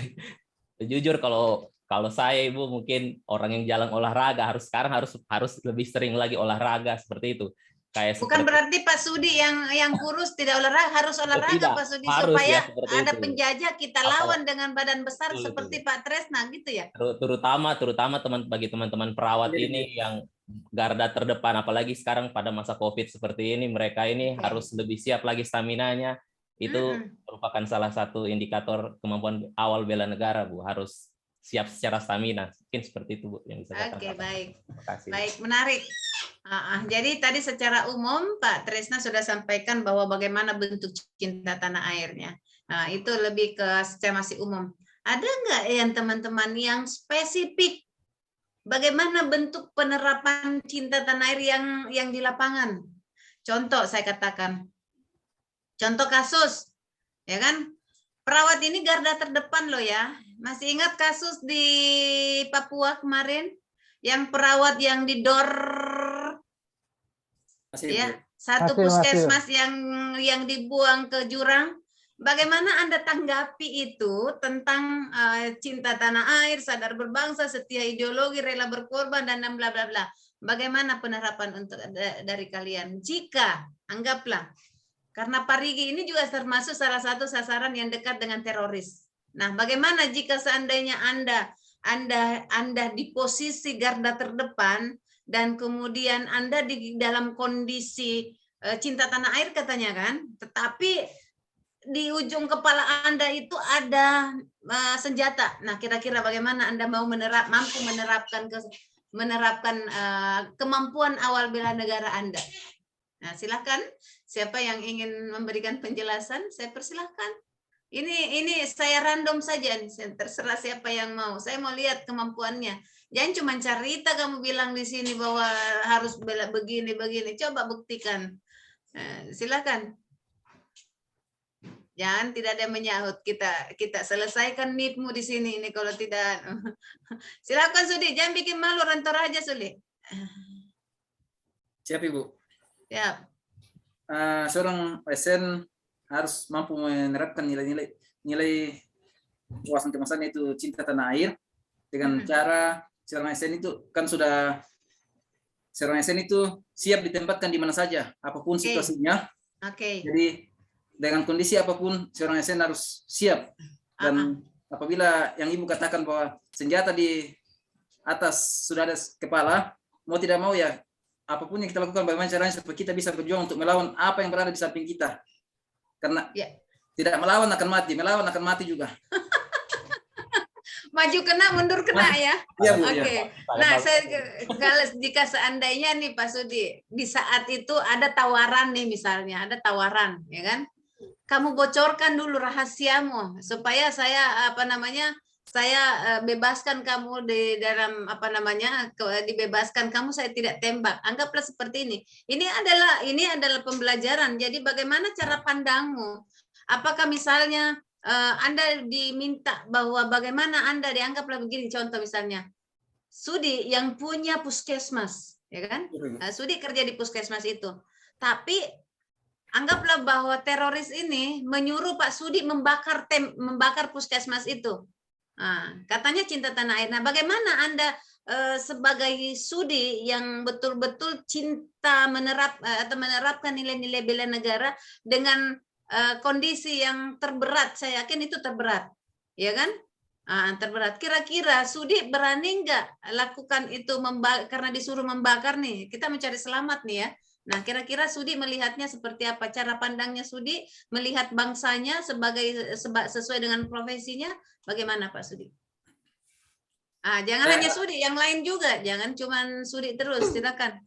jujur kalau saya Ibu mungkin orang yang jalan olahraga sekarang harus lebih sering lagi olahraga, seperti itu. Bukan berarti Pak Sudi yang kurus tidak olahraga, harus olahraga Pak Sudi supaya ada penjajah kita lawan dengan badan besar seperti Pak Tresna gitu ya. Terutama bagi teman-teman perawat ini yang garda terdepan, apalagi sekarang pada masa Covid seperti ini, mereka ini harus lebih siap lagi staminanya. Itu merupakan salah satu indikator kemampuan awal bela negara, Bu. Harus siap secara stamina. Mungkin seperti itu, Bu, yang bisa saya Oke, baik. Terima kasih. Baik, menarik. Jadi tadi secara umum Pak Tresna sudah sampaikan bahwa bagaimana bentuk cinta tanah airnya. Nah, itu lebih ke secara masih umum. Ada nggak yang teman-teman yang spesifik bagaimana bentuk penerapan cinta tanah air yang di lapangan? Contoh saya katakan. Contoh kasus, ya kan? Perawat ini garda terdepan loh ya. Masih ingat kasus di Papua kemarin yang perawat yang didor ya, satu puskesmas yang dibuang ke jurang. Bagaimana Anda tanggapi itu tentang cinta tanah air, sadar berbangsa, setia ideologi, rela berkorban dan bla bla bla. Bagaimana penerapan untuk dari kalian? Jika anggaplah karena Parigi ini juga termasuk salah satu sasaran yang dekat dengan teroris. Nah, bagaimana jika seandainya Anda di posisi garda terdepan dan kemudian Anda di dalam kondisi cinta tanah air katanya kan, tetapi di ujung kepala Anda itu ada senjata. Nah, kira-kira bagaimana Anda mampu menerapkan menerapkan kemampuan awal bela negara Anda. Nah, silakan siapa yang ingin memberikan penjelasan, saya persilahkan. Ini saya random saja, terserah siapa yang mau. Saya mau lihat kemampuannya. Jangan cuma cerita kamu bilang di sini bahwa harus bela begini. Coba buktikan. Silakan. Jangan tidak ada yang menyahut. Kita selesaikan NIP-mu di sini ini kalau tidak. Silakan Sudi, jangan bikin malu, rentor aja Sudi. Siap Ibu. Siap. Seorang ASN harus mampu menerapkan nilai wawasan kebangsaan itu cinta tanah air dengan cara seorang ASN itu kan sudah seorang ASN itu siap ditempatkan di mana saja apapun situasinya. Jadi dengan kondisi apapun seorang ASN harus siap, dan apabila yang Ibu katakan bahwa senjata di atas sudah ada kepala, mau tidak mau ya apapun yang kita lakukan bagaimana caranya supaya kita bisa berjuang untuk melawan apa yang berada di samping kita. Karena tidak melawan akan mati, melawan akan mati juga. Maju kena, mundur kena ya. Iya, Bu. Oke. Ya. Nah, kalau jika seandainya nih Pak Sudi, di saat itu ada tawaran nih misalnya, ada tawaran, ya kan? Kamu bocorkan dulu rahasiamu supaya saya saya bebaskan kamu di dalam dibebaskan kamu, saya tidak tembak. Anggaplah seperti ini. Ini adalah pembelajaran. Jadi bagaimana cara pandangmu? Apakah misalnya Anda diminta bahwa bagaimana Anda dianggaplah begini, contoh misalnya Sudi yang punya puskesmas, ya kan? Sudi kerja di puskesmas itu. Tapi anggaplah bahwa teroris ini menyuruh Pak Sudi membakar puskesmas itu. Nah, katanya cinta tanah air. Nah, bagaimana Anda sebagai Sudi yang betul-betul cinta menerapkan nilai-nilai bela negara dengan kondisi yang terberat? Saya yakin itu terberat, ya kan? Terberat. Kira-kira Sudi berani nggak lakukan itu karena disuruh membakar nih? Kita mencari selamat nih ya. Nah, kira-kira Sudi melihatnya seperti apa? Cara pandangnya Sudi melihat bangsanya sesuai dengan profesinya, bagaimana Pak Sudi? Jangan hanya Sudi, yang lain juga. Jangan cuma Sudi terus, silakan.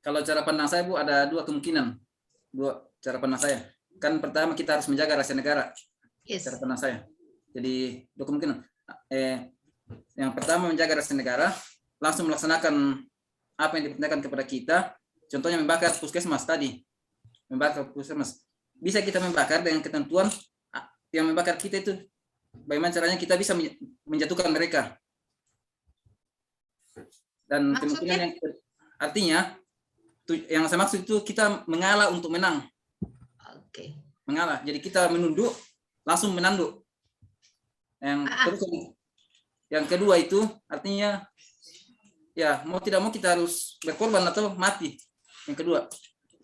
Kalau cara pandang saya, Bu, ada dua kemungkinan. Dua cara pandang saya. Kan pertama kita harus menjaga rahasia negara. Cara pandang saya. Jadi dua kemungkinan. Yang pertama menjaga rahasia negara, langsung melaksanakan apa yang diperintahkan kepada kita. Contohnya membakar puskesmas tadi. Membakar puskesmas. Bisa kita membakar dengan ketentuan yang membakar kita itu bagaimana caranya kita bisa menjatuhkan mereka. Dan kemungkinan yang artinya yang saya maksud itu kita mengalah untuk menang. Mengalah. Jadi kita menunduk langsung menanduk. Yang kedua itu artinya ya mau tidak mau kita harus berkorban atau mati. Yang kedua.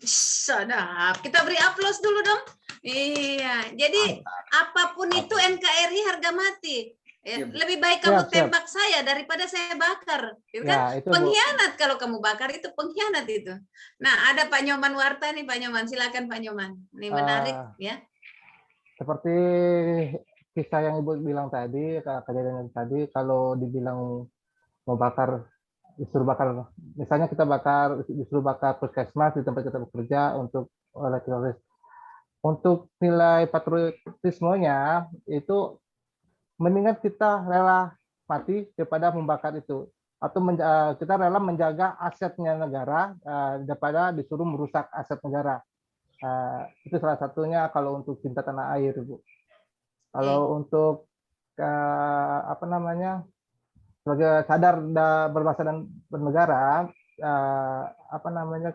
Sedap. Kita beri aplaus dulu dong. Iya. Jadi apapun itu NKRI harga mati. Lebih baik kamu tembak saya daripada saya bakar. Gitu kan? Pengkhianat kalau kamu bakar itu pengkhianat itu. Nah, ada Pak Nyoman Warta nih, Pak Nyoman. Silakan Pak Nyoman. Ini menarik ya. Seperti kisah yang Ibu bilang tadi, kejadian tadi, kalau dibilang mau bakar, disuruh bakar, misalnya kita disuruh bakar puskesmas di tempat kita bekerja oleh teroris. Untuk nilai patriotismenya itu mendingan kita rela mati daripada membakar itu, atau kita rela menjaga asetnya negara daripada disuruh merusak aset negara. Itu salah satunya kalau untuk cinta tanah air, Bu. Kalau untuk sebagai sadar berbangsa dan bernegara,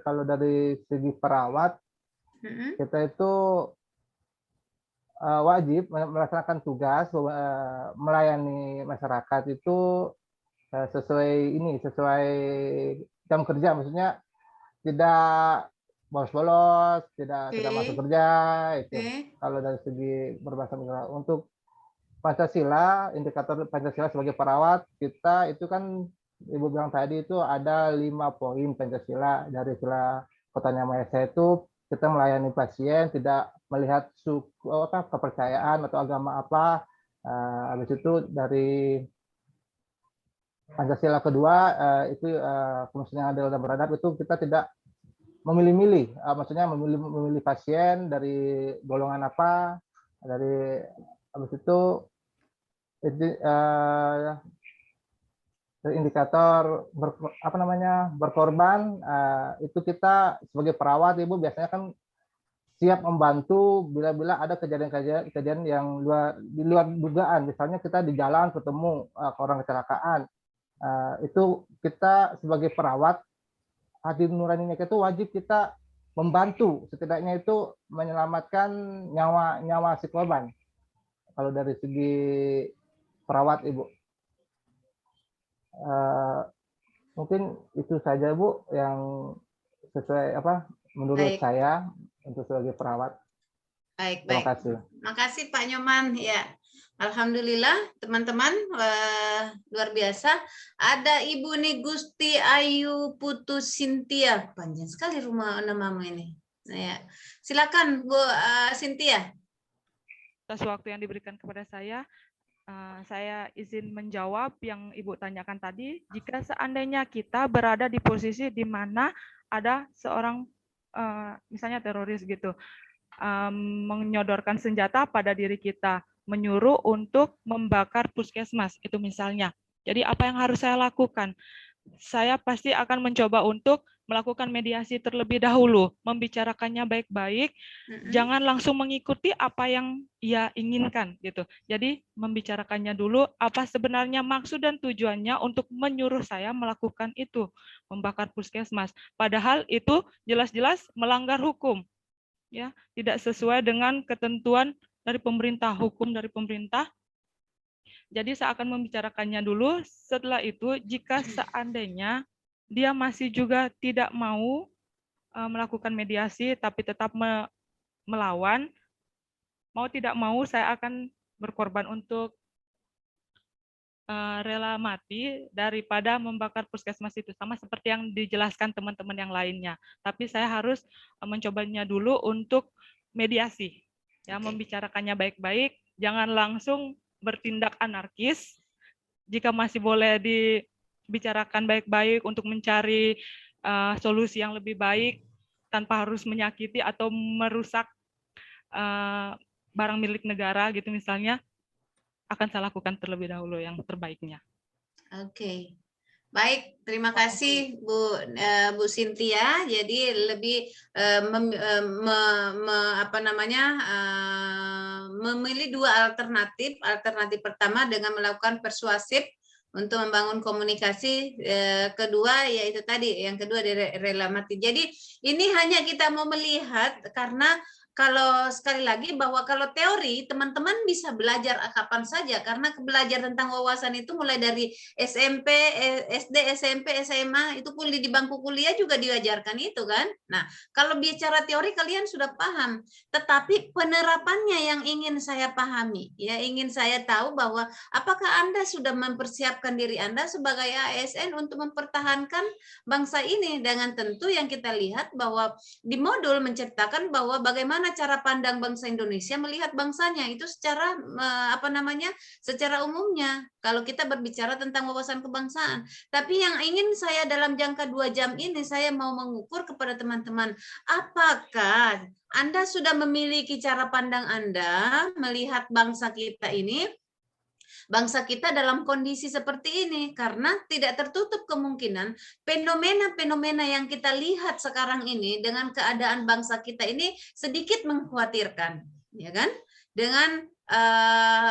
kalau dari segi perawat kita itu wajib melaksanakan tugas melayani masyarakat itu sesuai jam kerja, maksudnya tidak bolos-bolos, tidak masuk kerja itu. Kalau dari segi berbangsa dan bernegara, untuk Pancasila, indikator Pancasila sebagai perawat kita itu kan Ibu bilang tadi itu ada 5 poin Pancasila. Dari sila kotanya Maesa itu kita melayani pasien tidak melihat suku kepercayaan atau agama apa. Habis itu dari Pancasila kedua itu kemiskinan adil dan beradab itu kita tidak memilih-milih, maksudnya memilih pasien dari golongan apa, dari habis itu indikator berkorban, itu kita sebagai perawat Ibu biasanya kan siap membantu bila ada kejadian yang di luar dugaan, misalnya kita di jalan ketemu orang kecelakaan, itu kita sebagai perawat hati nuraninya itu wajib kita membantu, setidaknya itu menyelamatkan nyawa si korban. Kalau dari segi perawat Ibu, mungkin itu saja Bu yang sesuai menurut saya untuk sebagai perawat. Baik. Terima kasih. Makasih Pak Nyoman. Ya, alhamdulillah teman-teman, luar biasa. Ada Ibu Nigusti Ayu Putu Sintia. Panjang sekali namamu ini. Nah, ya. Silakan Bu Sintia. Atas waktu yang diberikan kepada saya izin menjawab yang Ibu tanyakan tadi. Jika seandainya kita berada di posisi di mana ada seorang misalnya teroris gitu, menyodorkan senjata pada diri kita, menyuruh untuk membakar puskesmas, itu misalnya. Jadi apa yang harus saya lakukan? Saya pasti akan mencoba untuk melakukan mediasi terlebih dahulu, membicarakannya baik-baik, jangan langsung mengikuti apa yang ia inginkan gitu. Jadi membicarakannya dulu apa sebenarnya maksud dan tujuannya untuk menyuruh saya melakukan itu, membakar puskesmas. Padahal itu jelas-jelas melanggar hukum, ya, tidak sesuai dengan ketentuan dari pemerintah, hukum dari pemerintah. Jadi saya akan membicarakannya dulu. Setelah itu, jika seandainya dia masih juga tidak mau melakukan mediasi, tapi tetap melawan, mau tidak mau saya akan berkorban untuk rela mati daripada membakar puskesmas itu. Sama seperti yang dijelaskan teman-teman yang lainnya. Tapi saya harus mencobanya dulu untuk mediasi. Ya, membicarakannya baik-baik, jangan langsung bertindak anarkis. Jika masih boleh dibicarakan baik-baik untuk mencari solusi yang lebih baik tanpa harus menyakiti atau merusak barang milik negara gitu misalnya, akan saya lakukan terlebih dahulu yang terbaiknya. Oke. Baik, terima kasih Bu Sintia. Jadi lebih memilih dua alternatif. Alternatif pertama dengan melakukan persuasif untuk membangun komunikasi. Kedua yaitu tadi, yang kedua rela mati. Jadi ini hanya kita mau melihat karena kalau sekali lagi bahwa kalau teori teman-teman bisa belajar kapan saja karena belajar tentang wawasan itu mulai dari SMP, SD, SMP, SMA itu di bangku kuliah juga diajarkan itu kan. Nah, kalau bicara teori kalian sudah paham, tetapi penerapannya yang ingin saya pahami, ya ingin saya tahu bahwa apakah Anda sudah mempersiapkan diri Anda sebagai ASN untuk mempertahankan bangsa ini dengan tentu yang kita lihat bahwa di modul menceritakan bahwa bagaimana cara pandang bangsa Indonesia melihat bangsanya itu secara secara umumnya kalau kita berbicara tentang wawasan kebangsaan. Tapi yang ingin saya dalam jangka 2 jam ini saya mau mengukur kepada teman-teman, apakah Anda sudah memiliki cara pandang Anda melihat bangsa kita ini, bangsa kita dalam kondisi seperti ini, karena tidak tertutup kemungkinan fenomena-fenomena yang kita lihat sekarang ini dengan keadaan bangsa kita ini sedikit mengkhawatirkan, ya kan? Dengan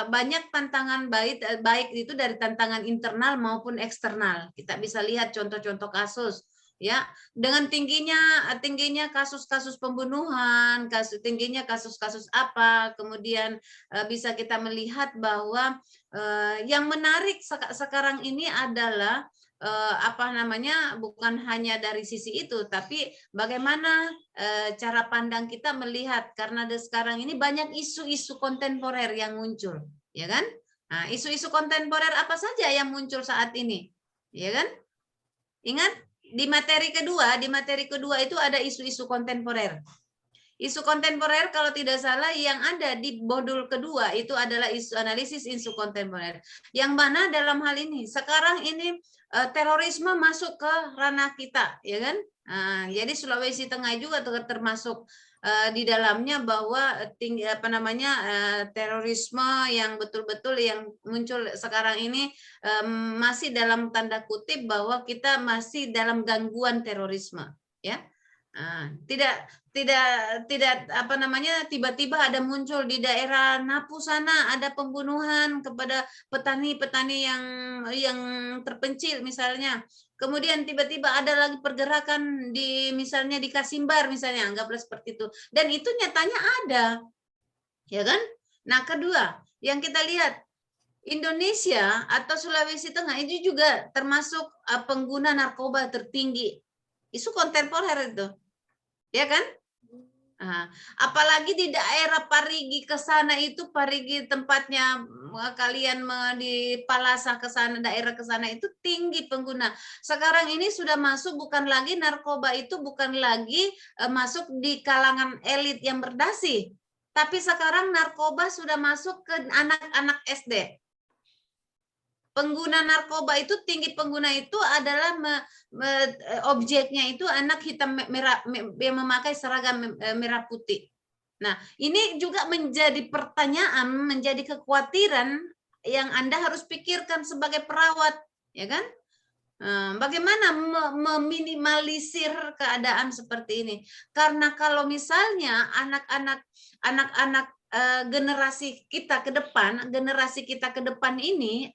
banyak tantangan baik itu dari tantangan internal maupun eksternal. Kita bisa lihat contoh-contoh kasus. Ya, dengan tingginya kasus-kasus pembunuhan, tingginya kasus-kasus apa, kemudian bisa kita melihat bahwa yang menarik sekarang ini adalah bukan hanya dari sisi itu, tapi bagaimana cara pandang kita melihat, karena sekarang ini banyak isu-isu kontemporer yang muncul, ya kan? Nah, isu-isu kontemporer apa saja yang muncul saat ini, ya kan? Ingat? Di materi kedua itu ada isu-isu kontemporer. Isu kontemporer kalau tidak salah yang ada di modul kedua itu adalah isu analisis isu kontemporer. Yang mana dalam hal ini sekarang ini terorisme masuk ke ranah kita, ya kan? Jadi Sulawesi Tengah juga termasuk di dalamnya bahwa tinggi terorisme yang betul-betul yang muncul sekarang ini masih dalam tanda kutip bahwa kita masih dalam gangguan terorisme, ya. Tidak tiba-tiba ada muncul di daerah Napu sana ada pembunuhan kepada petani-petani yang terpencil misalnya. Kemudian tiba-tiba ada lagi pergerakan misalnya di Kasimbar misalnya, anggaplah seperti itu. Dan itu nyatanya ada. Ya kan? Nah, kedua, yang kita lihat Indonesia atau Sulawesi Tengah itu juga termasuk pengguna narkoba tertinggi. Isu kontemporer itu. Ya kan? Apalagi di daerah Parigi ke sana itu, Parigi tempatnya kalian di Palasa ke sana, daerah ke sana itu tinggi pengguna. Sekarang ini sudah masuk bukan lagi narkoba itu bukan lagi masuk di kalangan elit yang berdasi, tapi sekarang narkoba sudah masuk ke anak-anak SD. Pengguna narkoba itu tinggi pengguna itu adalah objeknya itu anak hitam merah yang memakai seragam merah putih. Nah, ini juga menjadi pertanyaan, menjadi kekhawatiran yang Anda harus pikirkan sebagai perawat, ya kan? Bagaimana meminimalisir keadaan seperti ini? Karena kalau misalnya anak-anak generasi kita ke depan ini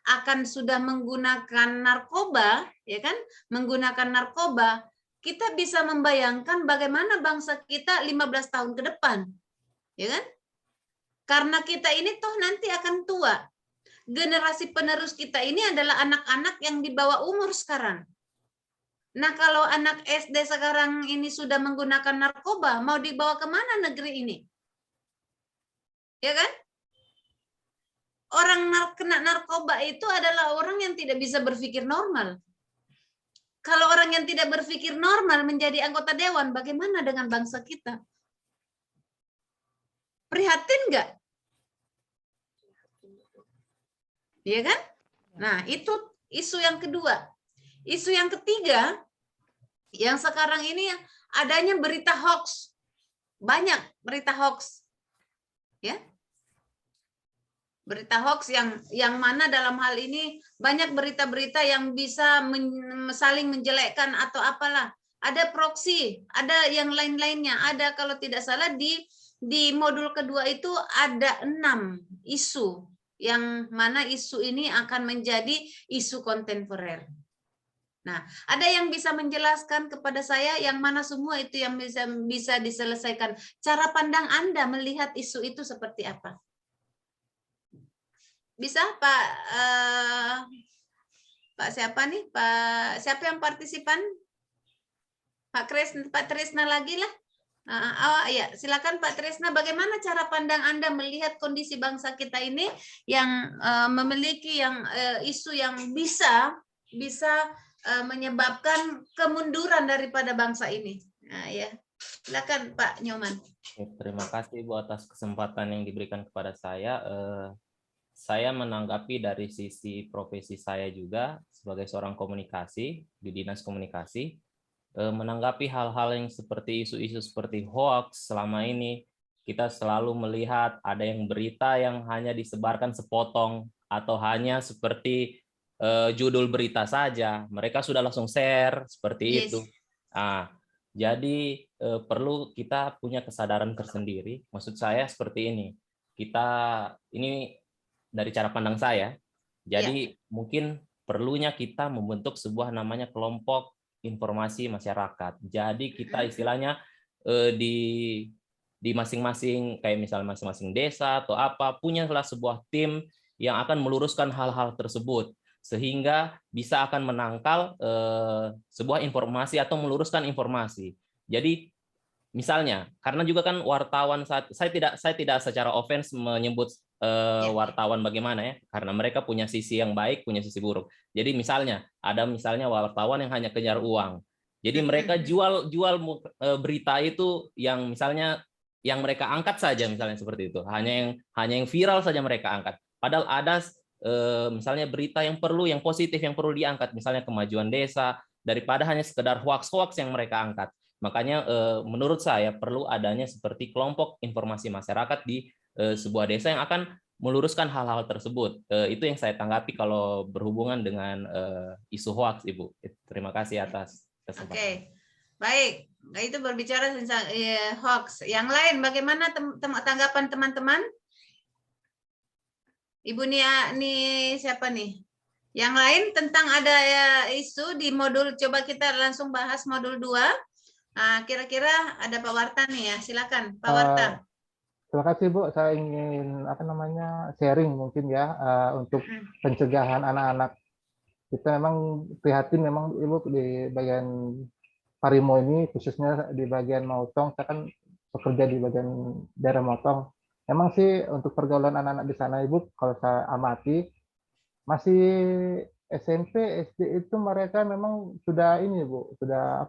akan sudah menggunakan narkoba, ya kan? Menggunakan narkoba, kita bisa membayangkan bagaimana bangsa kita 15 tahun ke depan, ya kan? Karena kita ini toh nanti akan tua. Generasi penerus kita ini adalah anak-anak yang di bawah umur sekarang. Nah, kalau anak SD sekarang ini sudah menggunakan narkoba, mau dibawa kemana negeri ini? Ya kan? Orang kena narkoba itu adalah orang yang tidak bisa berpikir normal. Kalau orang yang tidak berpikir normal menjadi anggota dewan, bagaimana dengan bangsa kita? Prihatin nggak? Iya kan? Nah, itu isu yang kedua. Isu yang ketiga, yang sekarang ini adanya berita hoax. Banyak berita hoax. Ya, berita hoax yang mana dalam hal ini banyak berita-berita yang bisa saling menjelekkan atau apalah. Ada proksi, ada yang lain-lainnya. Ada kalau tidak salah di modul kedua itu ada 6 isu yang mana isu ini akan menjadi isu kontemporer. Nah, ada yang bisa menjelaskan kepada saya yang mana semua itu yang bisa diselesaikan. Cara pandang Anda melihat isu itu seperti apa? Bisa Pak siapa nih? Siapa yang partisipan? Pak Trisna lagi lah. Ya, silakan Pak Trisna. Bagaimana cara pandang Anda melihat kondisi bangsa kita ini yang memiliki isu yang bisa menyebabkan kemunduran daripada bangsa ini? Nah, ya, silakan Pak Nyoman. Terima kasih Bu atas kesempatan yang diberikan kepada saya. Saya menanggapi dari sisi profesi saya juga sebagai seorang komunikasi di Dinas Komunikasi, menanggapi hal-hal yang seperti isu-isu seperti hoax. Selama ini kita selalu melihat ada yang berita yang hanya disebarkan sepotong atau hanya seperti judul berita saja, mereka sudah langsung share seperti itu. Nah, jadi perlu kita punya kesadaran tersendiri. Maksud saya seperti ini. Ini dari cara pandang saya. Jadi mungkin perlunya kita membentuk sebuah namanya kelompok informasi masyarakat. Jadi kita istilahnya di masing-masing kayak misalnya masing-masing desa atau apa punyalah sebuah tim yang akan meluruskan hal-hal tersebut sehingga bisa akan menangkal sebuah informasi atau meluruskan informasi. Jadi misalnya karena juga kan wartawan saya tidak secara offense menyebut wartawan bagaimana ya, karena mereka punya sisi yang baik, punya sisi buruk. Jadi misalnya ada wartawan yang hanya kejar uang. Jadi mereka jual berita itu yang misalnya yang mereka angkat saja, misalnya seperti itu. Hanya yang viral saja mereka angkat. Padahal ada misalnya berita yang positif yang perlu diangkat, misalnya kemajuan desa, daripada hanya sekedar hoax-hoax yang mereka angkat. Makanya menurut saya perlu adanya seperti kelompok informasi masyarakat di sebuah desa yang akan meluruskan hal-hal tersebut. Itu yang saya tanggapi kalau berhubungan dengan isu hoax, Ibu. Terima kasih atas kesempatan. Oke, baik. Nah, itu berbicara tentang hoax. Yang lain, bagaimana tanggapan teman-teman? Ibu Nia, siapa nih? Yang lain tentang ada isu di modul, coba kita langsung bahas modul 2. Kira-kira ada Pak Warta nih ya, silakan Pak Warta. Terima kasih Bu, saya ingin sharing mungkin ya untuk pencegahan anak-anak. Kita memang prihatin memang Ibu di bagian Parimo ini, khususnya di bagian Mautong. Saya kan bekerja di bagian daerah Mautong. Memang sih untuk pergaulan anak-anak di sana Ibu, kalau saya amati masih SMP, SD itu mereka memang sudah ini Bu, sudah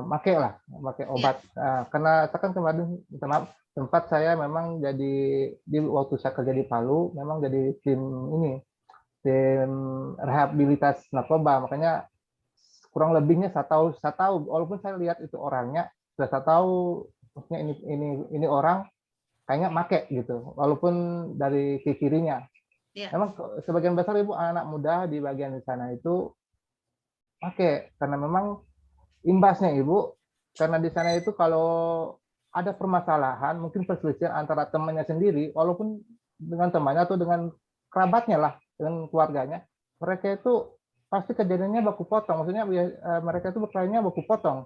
pakai obat. Karena saya kan kemarin tempat saya memang jadi waktu saya kerja di Palu memang jadi tim rehabilitas narkoba. Makanya kurang lebihnya saya tahu walaupun saya lihat itu orangnya, sudah saya tahu maksudnya ini orang kayaknya make gitu walaupun dari kirinya. Memang sebagian besar Ibu anak muda di bagian di sana itu pakai karena memang imbasnya Ibu, karena di sana itu kalau ada permasalahan, mungkin perselisihan antara temannya sendiri, walaupun dengan temannya atau dengan kerabatnya lah, dengan keluarganya, mereka itu pasti kejadiannya baku potong. Maksudnya mereka itu berkelahinya baku potong.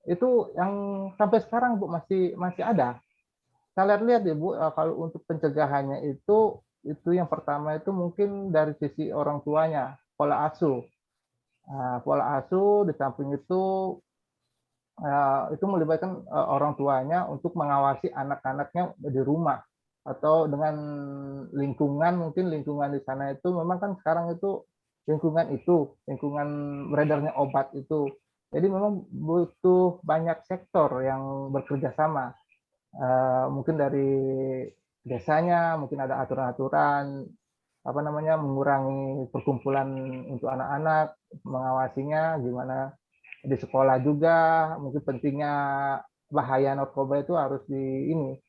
Itu yang sampai sekarang Bu masih ada. Saya lihat Ibu, kalau untuk pencegahannya itu yang pertama itu mungkin dari sisi orang tuanya, pola asuh. Pola asuh di samping itu melibatkan orang tuanya untuk mengawasi anak-anaknya di rumah atau dengan lingkungan, mungkin lingkungan di sana itu memang kan sekarang itu lingkungan beredarnya obat itu. Jadi memang butuh banyak sektor yang bekerja sama. Mungkin dari desanya, mungkin ada aturan-aturan mengurangi perkumpulan untuk anak-anak, mengawasinya gimana. Di sekolah juga mungkin pentingnya bahaya narkoba itu harus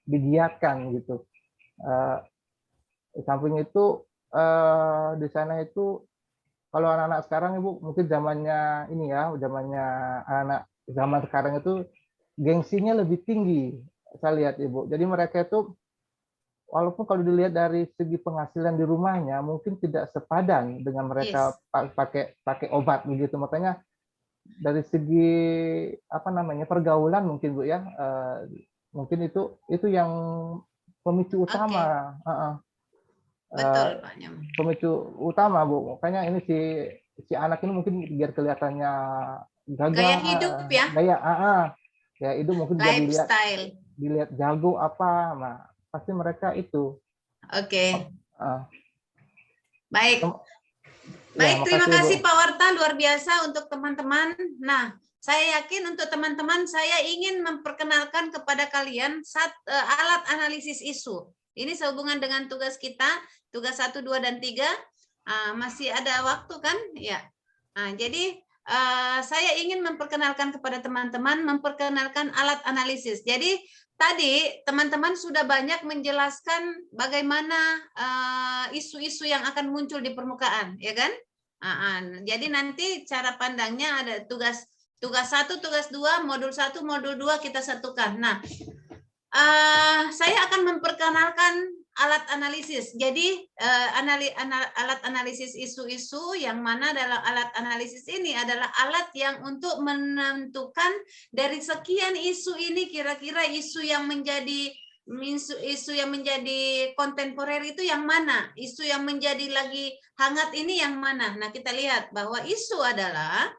digiatkan gitu. Di samping itu di sana itu kalau anak-anak sekarang Ibu mungkin zamannya anak-anak zaman sekarang itu gengsinya lebih tinggi, saya lihat Ibu. Jadi mereka itu walaupun kalau dilihat dari segi penghasilan di rumahnya mungkin tidak sepadan dengan mereka pakai obat begitu. Makanya dari segi pergaulan mungkin Bu ya, mungkin itu yang pemicu utama. Betul Pak Nyam. Pemicu utama Bu. Makanya ini si anak ini mungkin biar kelihatannya gagah, gaya hidup ya. Ya itu mungkin lifestyle. Dilihat jago apa, pasti mereka itu. Oke. Baik. Baik, terima kasih Pak Warta, luar biasa untuk teman-teman. Nah, saya yakin untuk teman-teman saya ingin memperkenalkan kepada kalian alat analisis isu. Ini sehubungan dengan tugas kita, tugas 1, 2, dan 3. Masih ada waktu kan? Ya. Jadi saya ingin memperkenalkan kepada teman-teman, memperkenalkan alat analisis. Jadi tadi teman-teman sudah banyak menjelaskan bagaimana isu-isu yang akan muncul di permukaan, ya kan? Jadi nanti cara pandangnya ada tugas 1, tugas 2, modul 1, modul 2 kita satukan. Nah, saya akan memperkenalkan alat analisis. Jadi alat analisis isu-isu yang mana adalah alat analisis ini adalah alat yang untuk menentukan dari sekian isu ini kira-kira isu yang menjadi kontemporer itu yang mana, isu yang menjadi lagi hangat ini yang mana. Nah, kita lihat bahwa isu adalah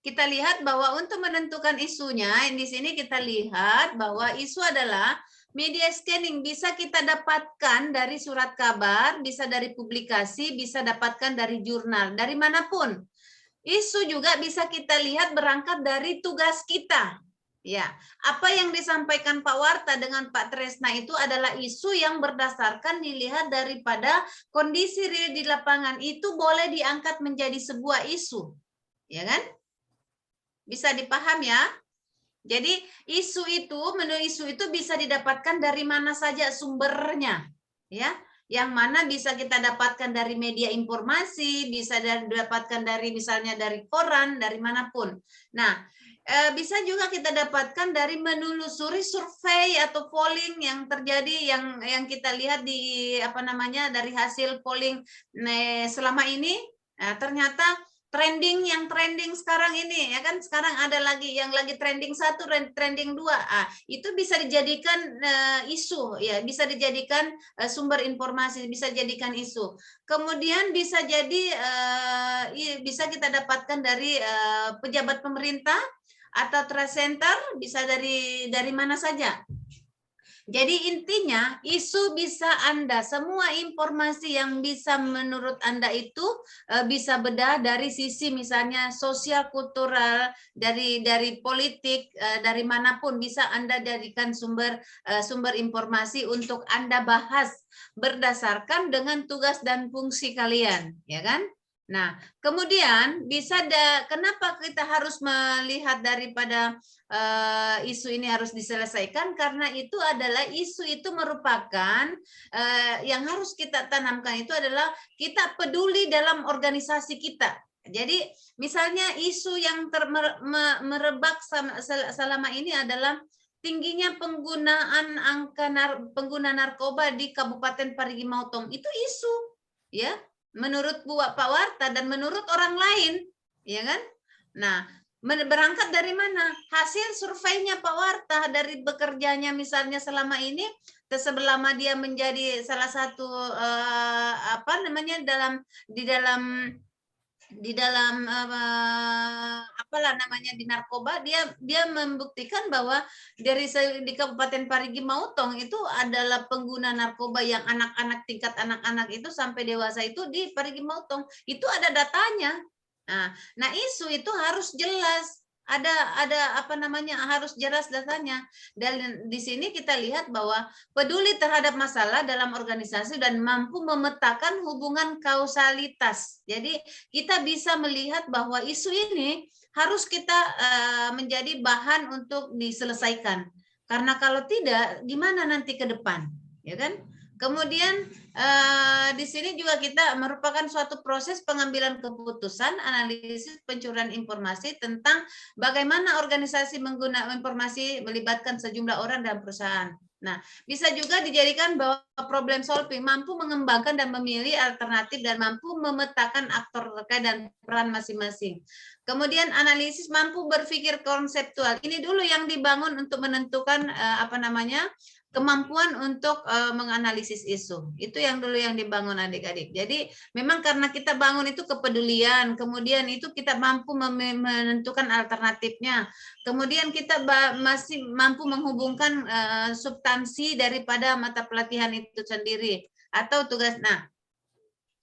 kita lihat bahwa untuk menentukan isunya di sini kita lihat bahwa isu adalah media scanning, bisa kita dapatkan dari surat kabar, bisa dari publikasi, bisa dapatkan dari jurnal, dari manapun. Isu juga bisa kita lihat berangkat dari tugas kita. Ya, apa yang disampaikan Pak Warta dengan Pak Tresna itu adalah isu yang berdasarkan dilihat daripada kondisi real di lapangan, itu boleh diangkat menjadi sebuah isu. Ya kan? Bisa dipaham ya? Jadi isu itu bisa didapatkan dari mana saja sumbernya. Ya, yang mana bisa kita dapatkan dari media informasi, bisa didapatkan dari misalnya dari koran, dari manapun. Nah, bisa juga kita dapatkan dari menelusuri survei atau polling yang terjadi, yang kita lihat di dari hasil polling selama ini. Nah, ternyata yang trending sekarang ini, ya kan, sekarang ada lagi yang lagi trending 1, trending 2. Itu bisa dijadikan isu, ya, bisa dijadikan sumber informasi, bisa jadikan isu. Kemudian bisa jadi bisa kita dapatkan dari pejabat pemerintah atau trust center, bisa dari mana saja. Jadi intinya isu bisa Anda, semua informasi yang bisa menurut Anda itu bisa bedah dari sisi misalnya sosial kultural, dari politik, dari manapun bisa Anda jadikan sumber informasi untuk Anda bahas berdasarkan dengan tugas dan fungsi kalian, ya kan? Nah, kemudian kenapa kita harus melihat daripada isu ini harus diselesaikan, karena itu adalah isu itu merupakan yang harus kita tanamkan itu adalah kita peduli dalam organisasi kita. Jadi misalnya isu yang merebak selama ini adalah tingginya penggunaan pengguna narkoba di Kabupaten Parigi Motong. Itu isu, ya, menurut Pak Warta dan menurut orang lain, ya kan? Nah, berangkat dari mana? Hasil surveinya Pak Warta dari bekerjanya misalnya selama ini, selama dia menjadi salah satu di narkoba, dia membuktikan bahwa di Kabupaten Parigi Motong itu adalah pengguna narkoba yang tingkat anak-anak itu sampai dewasa itu di Parigi Motong itu ada datanya. Nah, isu itu harus jelas, harus jelas datanya. Dan di sini kita lihat bahwa peduli terhadap masalah dalam organisasi dan mampu memetakan hubungan kausalitas. Jadi kita bisa melihat bahwa isu ini harus kita menjadi bahan untuk diselesaikan. Karena kalau tidak, gimana nanti ke depan, ya kan? Kemudian di sini juga kita merupakan suatu proses pengambilan keputusan, analisis pencurian informasi tentang bagaimana organisasi menggunakan informasi melibatkan sejumlah orang dalam perusahaan. Nah, bisa juga dijadikan bahwa problem solving, mampu mengembangkan dan memilih alternatif dan mampu memetakan aktor terkait dan peran masing-masing. Kemudian analisis, mampu berpikir konseptual. Ini dulu yang dibangun untuk menentukan kemampuan untuk menganalisis isu. Itu yang dulu yang dibangun adik-adik. Jadi memang karena kita bangun itu kepedulian, kemudian itu kita mampu menentukan alternatifnya. Kemudian kita masih mampu menghubungkan substansi daripada mata pelatihan itu sendiri atau tugas. Nah,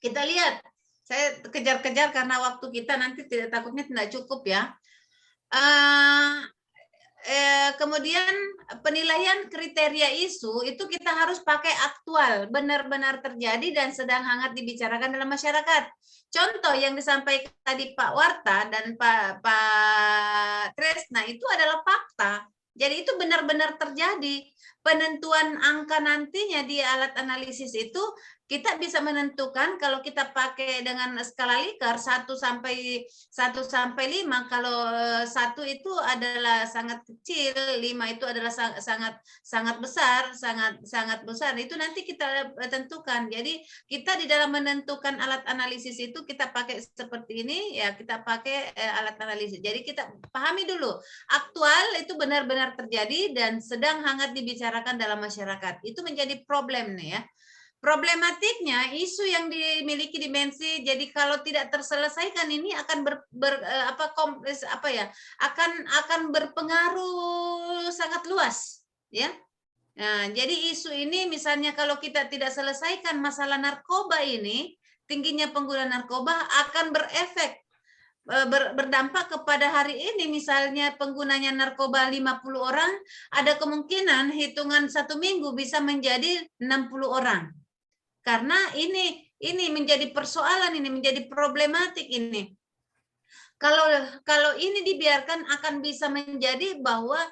kita lihat, saya kejar-kejar karena waktu kita nanti takutnya tidak cukup ya. Kemudian penilaian kriteria isu itu kita harus pakai aktual, benar-benar terjadi dan sedang hangat dibicarakan dalam masyarakat. Contoh yang disampaikan tadi Pak Warta dan Pak Tresna itu adalah fakta. Jadi itu benar-benar terjadi. Penentuan angka nantinya di alat analisis itu kita bisa menentukan kalau kita pakai dengan skala Likert 1 sampai 5, kalau 1 itu adalah sangat kecil, 5 itu adalah sangat besar, sangat besar. Itu nanti kita tentukan. Jadi kita di dalam menentukan alat analisis itu kita pakai seperti ini, ya kita pakai alat analisis. Jadi kita pahami dulu, aktual itu benar-benar terjadi dan sedang hangat dibicarakan dalam masyarakat. Itu menjadi problem nih ya. Problematiknya isu yang dimiliki dimensi, jadi kalau tidak terselesaikan ini akan akan berpengaruh sangat luas, ya. Nah, jadi isu ini misalnya kalau kita tidak selesaikan masalah narkoba ini, tingginya pengguna narkoba akan berefek berdampak kepada hari ini, misalnya penggunanya narkoba 50 orang, ada kemungkinan hitungan 1 minggu bisa menjadi 60 orang. Karena ini menjadi persoalan, ini menjadi problematik ini. Kalau ini dibiarkan akan bisa menjadi bahwa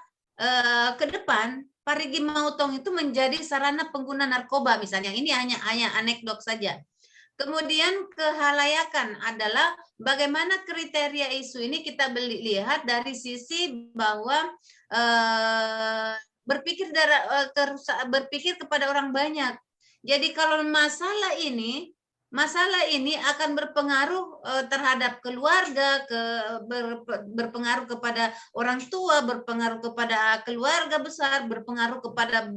ke depan Parigi Mautong itu menjadi sarana pengguna narkoba misalnya. Ini hanya anekdot saja. Kemudian kehalayakan adalah bagaimana kriteria isu ini kita lihat dari sisi bahwa berpikir kepada orang banyak. Jadi kalau masalah ini akan berpengaruh terhadap keluarga, berpengaruh kepada orang tua, berpengaruh kepada keluarga besar, berpengaruh kepada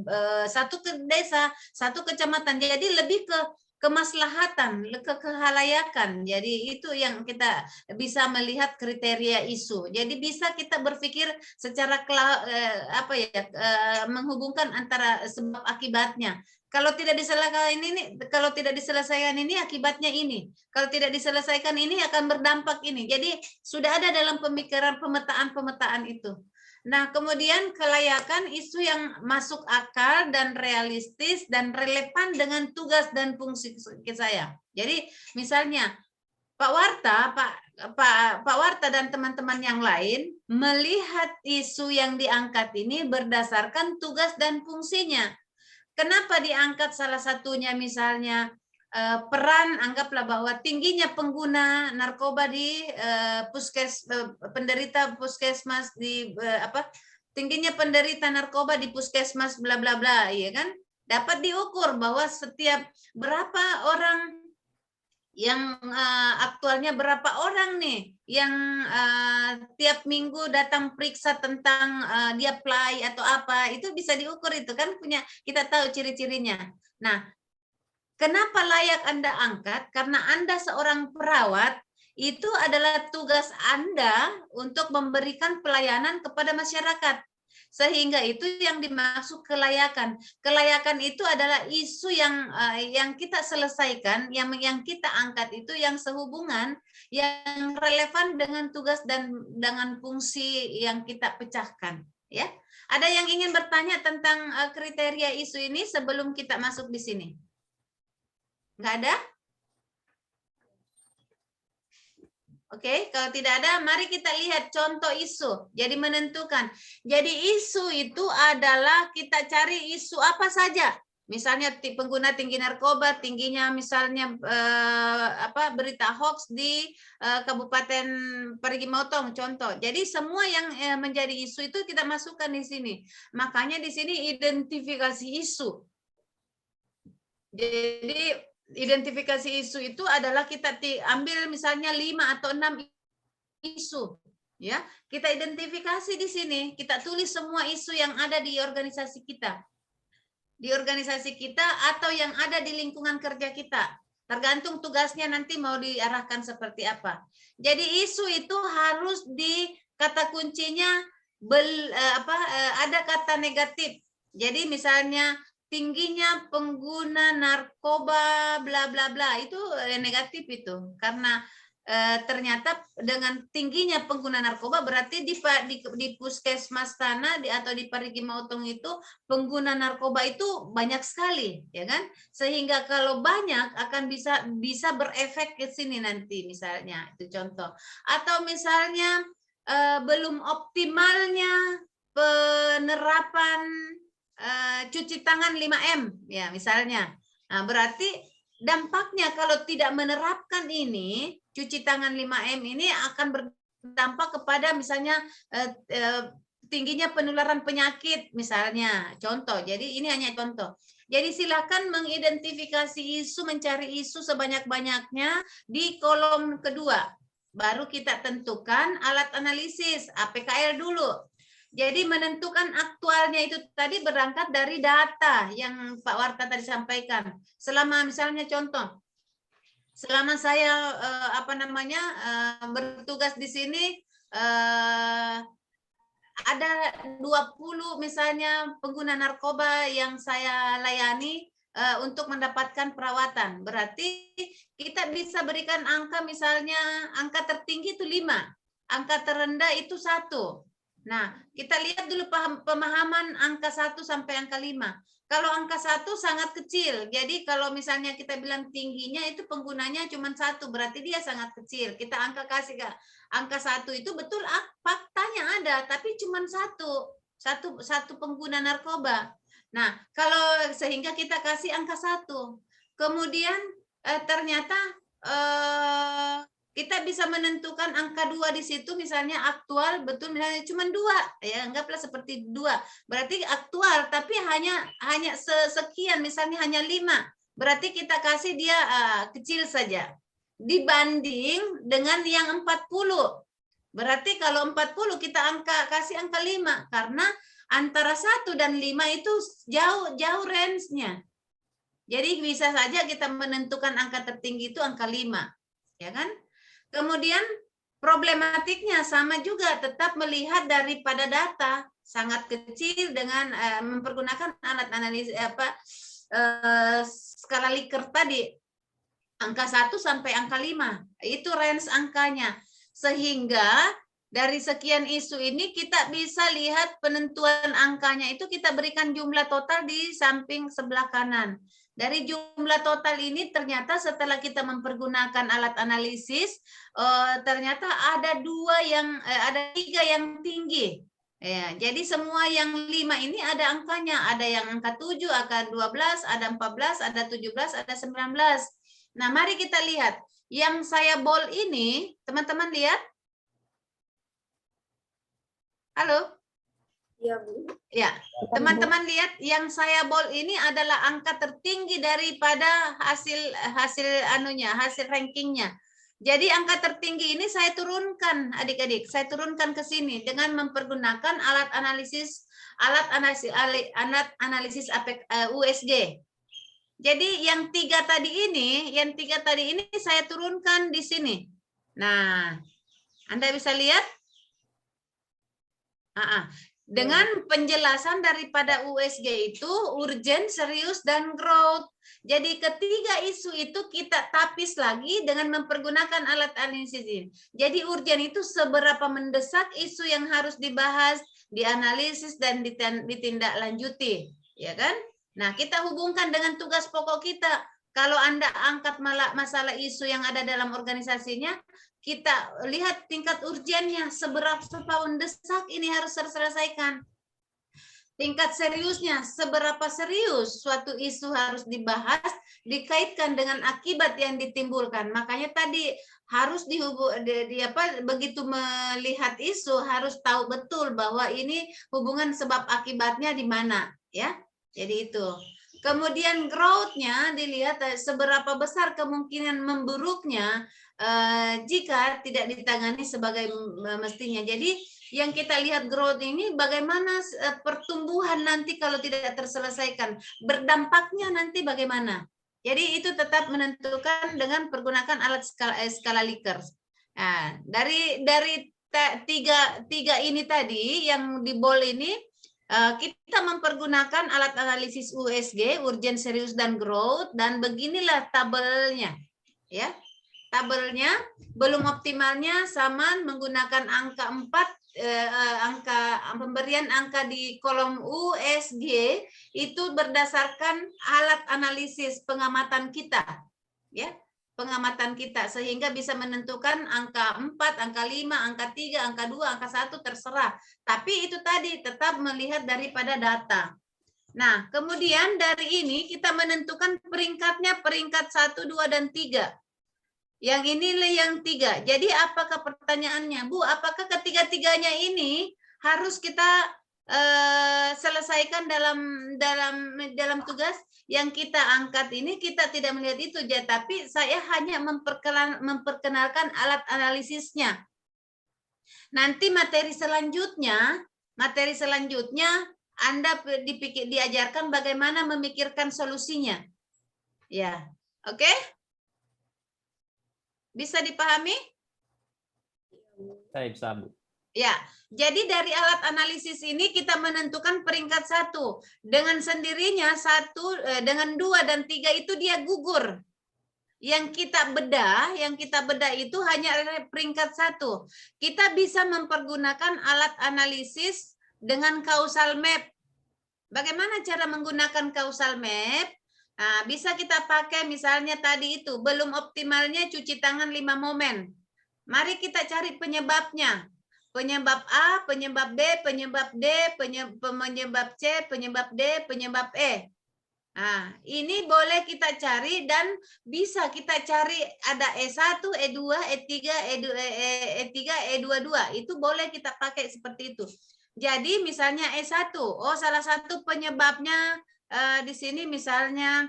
satu desa, satu kecamatan. Jadi lebih ke kemaslahatan, kehalayakan. Jadi itu yang kita bisa melihat kriteria isu. Jadi bisa kita berpikir secara menghubungkan antara sebab akibatnya. Kalau tidak diselesaikan ini akibatnya ini. Kalau tidak diselesaikan ini akan berdampak ini. Jadi sudah ada dalam pemikiran pemetaan itu. Nah, kemudian kelayakan isu yang masuk akal dan realistis dan relevan dengan tugas dan fungsi saya. Jadi misalnya Pak Warta dan teman-teman yang lain melihat isu yang diangkat ini berdasarkan tugas dan fungsinya. Kenapa diangkat salah satunya misalnya peran, anggaplah bahwa tingginya pengguna narkoba di penderita puskesmas di tingginya penderita narkoba di puskesmas bla bla bla, ya kan? Dapat diukur bahwa setiap berapa orang yang aktualnya berapa orang nih yang tiap minggu datang periksa tentang dia play atau apa, itu bisa diukur, itu kan punya, kita tahu ciri-cirinya. Nah, kenapa layak Anda angkat? Karena Anda seorang perawat, itu adalah tugas Anda untuk memberikan pelayanan kepada masyarakat. Sehingga itu yang dimaksud kelayakan. Kelayakan itu adalah isu yang kita selesaikan, yang kita angkat itu yang sehubungan, yang relevan dengan tugas dan dengan fungsi yang kita pecahkan. Ya, ada yang ingin bertanya tentang kriteria isu ini sebelum kita masuk di sini? Nggak ada? Oke, kalau tidak ada, mari kita lihat contoh isu. Jadi menentukan. Jadi isu itu adalah kita cari isu apa saja. Misalnya pengguna tinggi narkoba, tingginya misalnya berita hoax di Kabupaten Parigi Mautong, contoh. Jadi semua yang menjadi isu itu kita masukkan di sini. Makanya di sini identifikasi isu. Jadi identifikasi isu itu adalah kita ambil misalnya 5 atau 6 isu, ya. Kita identifikasi di sini, kita tulis semua isu yang ada di organisasi kita. Di organisasi kita atau yang ada di lingkungan kerja kita. Tergantung tugasnya nanti mau diarahkan seperti apa. Jadi isu itu harus kata kuncinya ada kata negatif. Jadi misalnya tingginya pengguna narkoba bla bla bla, itu negatif itu, karena ternyata dengan tingginya pengguna narkoba berarti di puskesmas sana atau di Parigi Mautong itu pengguna narkoba itu banyak sekali, ya kan? Sehingga kalau banyak akan bisa berefek ke sini nanti, misalnya itu contoh. Atau misalnya belum optimalnya penerapan cuci tangan 5M, ya misalnya. Nah, berarti dampaknya kalau tidak menerapkan ini, cuci tangan 5M ini akan berdampak kepada misalnya tingginya penularan penyakit, misalnya, contoh. Jadi ini hanya contoh. Jadi silakan mengidentifikasi isu, mencari isu sebanyak-banyaknya di kolom kedua. Baru kita tentukan alat analisis, APKL dulu. Jadi menentukan aktualnya itu tadi berangkat dari data yang Pak Warta tadi sampaikan. Selama misalnya contoh, selama saya bertugas di sini ada 20 misalnya pengguna narkoba yang saya layani, untuk mendapatkan perawatan. Berarti kita bisa berikan angka, misalnya angka tertinggi itu 5, angka terendah itu 1. Nah, kita lihat dulu pemahaman angka 1 sampai angka 5. Kalau angka 1 sangat kecil, jadi kalau misalnya kita bilang tingginya itu penggunanya cuma 1, berarti dia sangat kecil. Kita kasih angka 1 itu betul faktanya ada, tapi cuma satu pengguna narkoba. Nah, kalau sehingga kita kasih angka 1. Kemudian ternyata kita bisa menentukan angka 2 di situ, misalnya aktual betul misalnya cuma 2, ya anggaplah seperti 2. Berarti aktual tapi hanya sekian, misalnya hanya 5. Berarti kita kasih dia kecil saja. Dibanding dengan yang 40. Berarti kalau 40 kita kasih angka 5 karena antara 1 dan 5 itu jauh range-nya. Jadi bisa saja kita menentukan angka tertinggi itu angka 5, ya kan? Kemudian problematiknya sama juga, tetap melihat daripada data sangat kecil dengan mempergunakan alat analisis skala Likert tadi, angka 1 sampai angka 5 itu range angkanya, sehingga dari sekian isu ini kita bisa lihat penentuan angkanya itu kita berikan jumlah total di samping sebelah kanan. Dari jumlah total ini ternyata setelah kita mempergunakan alat analisis, ternyata ada 3 yang tinggi. Ya, jadi semua yang 5 ini ada angkanya, ada yang angka 7, angka 12, ada 14, ada 17, ada 19. Nah, mari kita lihat. Yang saya bold ini, teman-teman lihat? Halo? Ya, Bu. Ya, teman-teman lihat yang saya bold ini adalah angka tertinggi daripada hasil rankingnya. Jadi angka tertinggi ini saya turunkan, adik-adik, saya turunkan ke sini dengan mempergunakan alat analisis USG. Jadi yang 3 tadi ini saya turunkan di sini. Nah, Anda bisa lihat? Dengan penjelasan daripada USG itu urgent, serius, dan growth. Jadi ketiga isu itu kita tapis lagi dengan mempergunakan alat analisis ini. Jadi urgent itu seberapa mendesak isu yang harus dibahas, dianalisis, dan ditindaklanjuti, ya kan? Nah, kita hubungkan dengan tugas pokok kita. Kalau Anda angkat masalah isu yang ada dalam organisasinya, kita lihat tingkat urgennya, seberapa mendesak ini harus terselesaikan. Tingkat seriusnya, seberapa serius suatu isu harus dibahas, dikaitkan dengan akibat yang ditimbulkan. Makanya tadi harus begitu melihat isu harus tahu betul bahwa ini hubungan sebab akibatnya di mana, ya. Jadi itu. Kemudian growth-nya dilihat seberapa besar kemungkinan memburuknya jika tidak ditangani sebagai mestinya. Jadi yang kita lihat growth ini bagaimana pertumbuhan nanti kalau tidak terselesaikan, berdampaknya nanti bagaimana. Jadi itu tetap menentukan dengan pergunakan alat skala Likert. Nah, dari tiga ini tadi yang di bold ini, kita mempergunakan alat analisis USG, urgent, serius, dan growth, dan beginilah tabelnya, ya. Tabelnya belum optimalnya sama menggunakan angka 4, pemberian angka di kolom USG itu berdasarkan alat analisis pengamatan kita, ya. Pengamatan kita sehingga bisa menentukan angka 4, angka 5, angka 3, angka 2, angka 1 terserah. Tapi itu tadi tetap melihat daripada data. Nah, kemudian dari ini kita menentukan peringkatnya, peringkat 1, 2, dan 3. Yang inilah yang 3. Jadi apakah pertanyaannya, Bu, apakah ketiga-tiganya ini harus kita selesaikan dalam tugas yang kita angkat ini? Kita tidak melihat itu, tapi saya hanya memperkenalkan alat analisisnya. Nanti materi selanjutnya Anda diajarkan bagaimana memikirkan solusinya. Ya, oke? Bisa dipahami? Saya bisa, Bu. Ya, jadi dari alat analisis ini kita menentukan peringkat 1. Dengan sendirinya 1, dengan 2 dan 3 itu dia gugur. Yang kita bedah itu hanya peringkat 1. Kita bisa mempergunakan alat analisis dengan causal map. Bagaimana cara menggunakan causal map? Nah, bisa kita pakai misalnya tadi itu, belum optimalnya cuci tangan 5 momen. Mari kita cari penyebabnya. Penyebab A, penyebab B, penyebab D, penyebab C, penyebab D, penyebab E. Nah, ini boleh kita cari dan bisa kita cari ada E1, E2, E3, E3, E22. Itu boleh kita pakai seperti itu. Jadi misalnya E1, oh salah satu penyebabnya di sini misalnya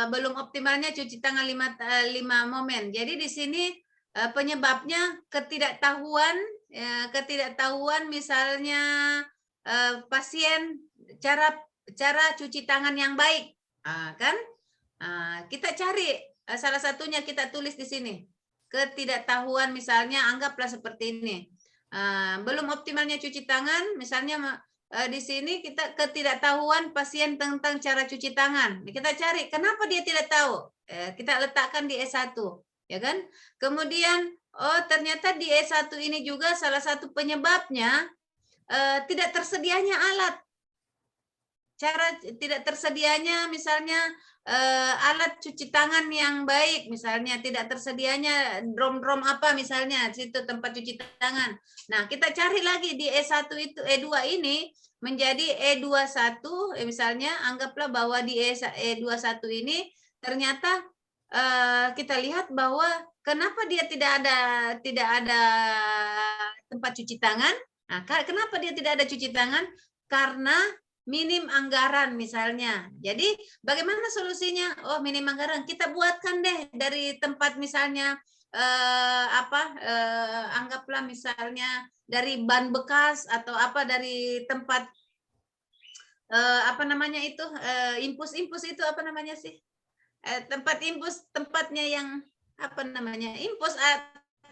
belum optimalnya cuci tangan 5 momen. Jadi di sini penyebabnya ketidaktahuan misalnya pasien cara cuci tangan yang baik, kan? Kita cari salah satunya kita tulis di sini. Ketidaktahuan misalnya anggaplah seperti ini. Belum optimalnya cuci tangan, misalnya di sini kita ketidaktahuan pasien tentang cara cuci tangan. Kita cari kenapa dia tidak tahu. Kita letakkan di E1, ya kan? Kemudian oh ternyata di E1 ini juga salah satu penyebabnya tidak tersedianya alat. Cara tidak tersedianya misalnya alat cuci tangan yang baik, misalnya tidak tersedianya drum apa misalnya situ tempat cuci tangan. Nah, kita cari lagi di E1 itu E2 ini menjadi E21 misalnya anggaplah bahwa di E21 ini ternyata kita lihat bahwa kenapa dia tidak ada tempat cuci tangan? Nah, kenapa dia tidak ada cuci tangan? Karena minim anggaran misalnya. Jadi bagaimana solusinya? Oh, minim anggaran. Kita buatkan deh dari tempat misalnya anggaplah misalnya dari ban bekas atau apa dari tempat apa namanya itu impus itu apa namanya sih? Tempat impus, tempatnya yang apa namanya?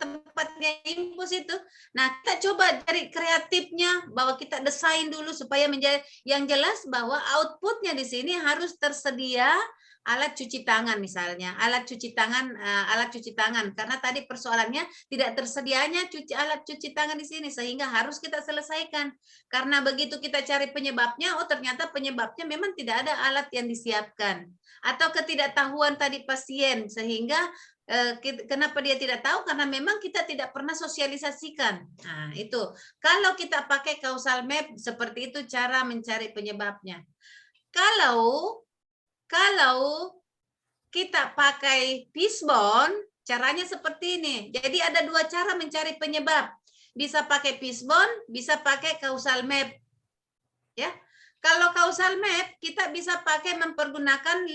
Tempatnya impus itu. Nah, kita coba cari kreatifnya bahwa kita desain dulu supaya menjadi yang jelas bahwa outputnya di sini harus tersedia alat cuci tangan misalnya, alat cuci tangan karena tadi persoalannya tidak tersedianya alat cuci tangan di sini sehingga harus kita selesaikan. Karena begitu kita cari penyebabnya, oh ternyata penyebabnya memang tidak ada alat yang disiapkan atau ketidaktahuan tadi pasien sehingga kenapa dia tidak tahu? Karena memang kita tidak pernah sosialisasikan. Nah, itu. Kalau kita pakai causal map, seperti itu cara mencari penyebabnya. Kalau kita pakai fishbone, caranya seperti ini. Jadi ada 2 cara mencari penyebab. Bisa pakai fishbone, bisa pakai causal map. Ya. Kalau causal map kita bisa pakai mempergunakan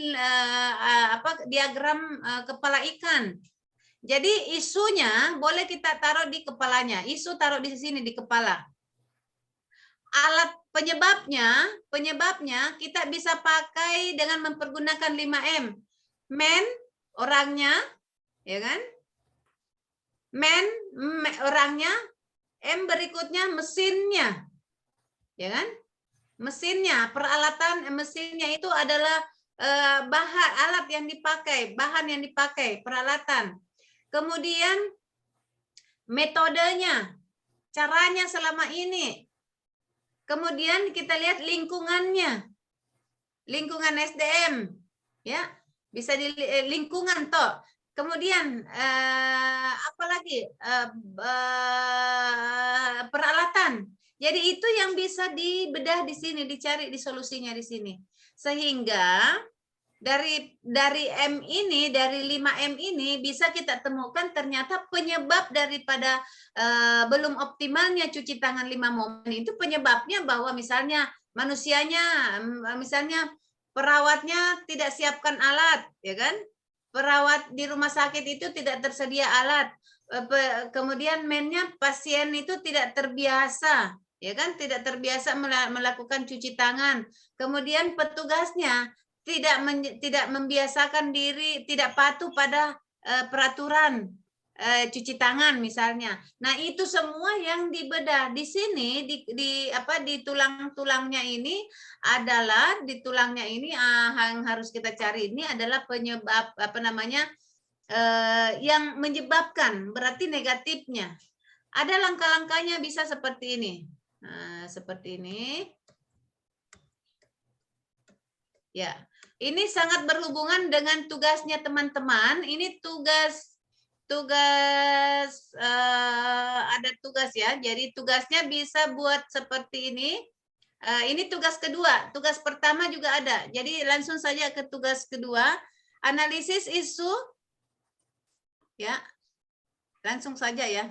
diagram kepala ikan. Jadi isunya boleh kita taruh di kepalanya. Isu taruh di sini di kepala. Alat penyebabnya kita bisa pakai dengan mempergunakan 5M. Man orangnya, ya kan? Man orangnya, M berikutnya mesinnya. Ya kan? Mesinnya, peralatan mesinnya itu adalah bahan yang dipakai, peralatan. Kemudian metodenya, caranya selama ini. Kemudian kita lihat lingkungannya, lingkungan SDM, ya bisa di lingkungan toh. Kemudian apalagi peralatan. Jadi itu yang bisa dibedah di sini, dicari di solusinya di sini. Sehingga dari M ini, dari 5M ini bisa kita temukan ternyata penyebab daripada belum optimalnya cuci tangan 5 momen itu penyebabnya bahwa misalnya manusianya, misalnya perawatnya tidak siapkan alat, ya kan? Perawat di rumah sakit itu tidak tersedia alat. Kemudian pasien itu tidak terbiasa, ya kan, tidak terbiasa melakukan cuci tangan. Kemudian petugasnya tidak membiasakan diri, tidak patuh pada peraturan, cuci tangan misalnya. Nah, itu semua yang dibedah. Di sini di tulang-tulangnya ini adalah yang harus kita cari ini adalah penyebab yang menyebabkan, berarti negatifnya. Ada langkah-langkahnya bisa seperti ini. Nah, seperti ini. Ya. Ini sangat berhubungan dengan tugasnya teman-teman. Ini ada tugas ya. Jadi tugasnya bisa buat seperti ini. Ini tugas kedua. Tugas pertama juga ada. Jadi langsung saja ke tugas kedua. Analisis isu. Ya. Langsung saja ya.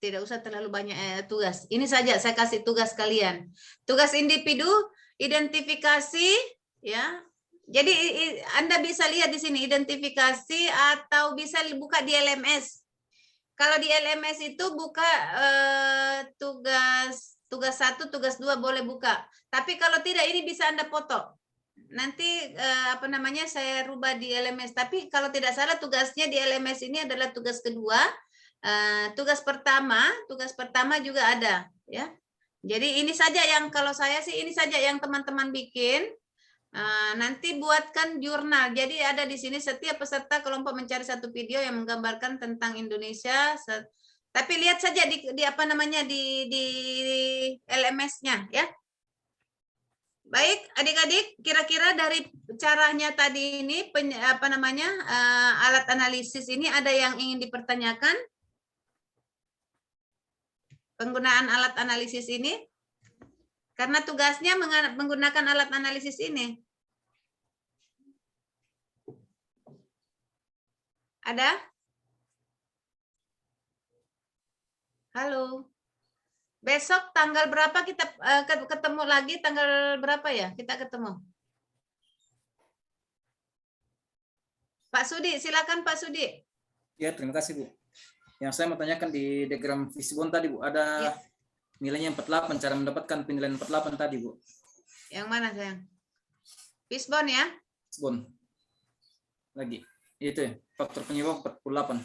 Tidak usah terlalu banyak tugas. Ini saja saya kasih tugas kalian. Tugas individu, identifikasi ya. Jadi Anda bisa lihat di sini identifikasi atau bisa buka di LMS. Kalau di LMS itu buka tugas 1, tugas 2 boleh buka. Tapi kalau tidak ini bisa Anda foto. Nanti saya rubah di LMS. Tapi kalau tidak salah tugasnya di LMS ini adalah tugas kedua. Tugas pertama juga ada ya. Jadi ini saja yang kalau saya sih ini saja yang teman-teman bikin. Nanti buatkan jurnal. Jadi ada di sini setiap peserta kelompok mencari satu video yang menggambarkan tentang Indonesia. Tapi lihat saja di LMS-nya ya. Baik, adik-adik, kira-kira dari caranya tadi ini alat analisis ini ada yang ingin dipertanyakan? Penggunaan alat analisis ini? Karena tugasnya menggunakan alat analisis ini. Ada? Halo. Besok tanggal berapa kita ketemu lagi? Tanggal berapa ya kita ketemu? Pak Sudi, silakan Pak Sudi. Ya, terima kasih Bu. Yang saya mau tanyakan di diagram Fishbone tadi Bu, ada nilainya 48, cara mendapatkan penilaian 48 tadi Bu. Yang mana sayang? Fishbone ya? Fishbone. Lagi. Itu ya, faktor penyebab 48.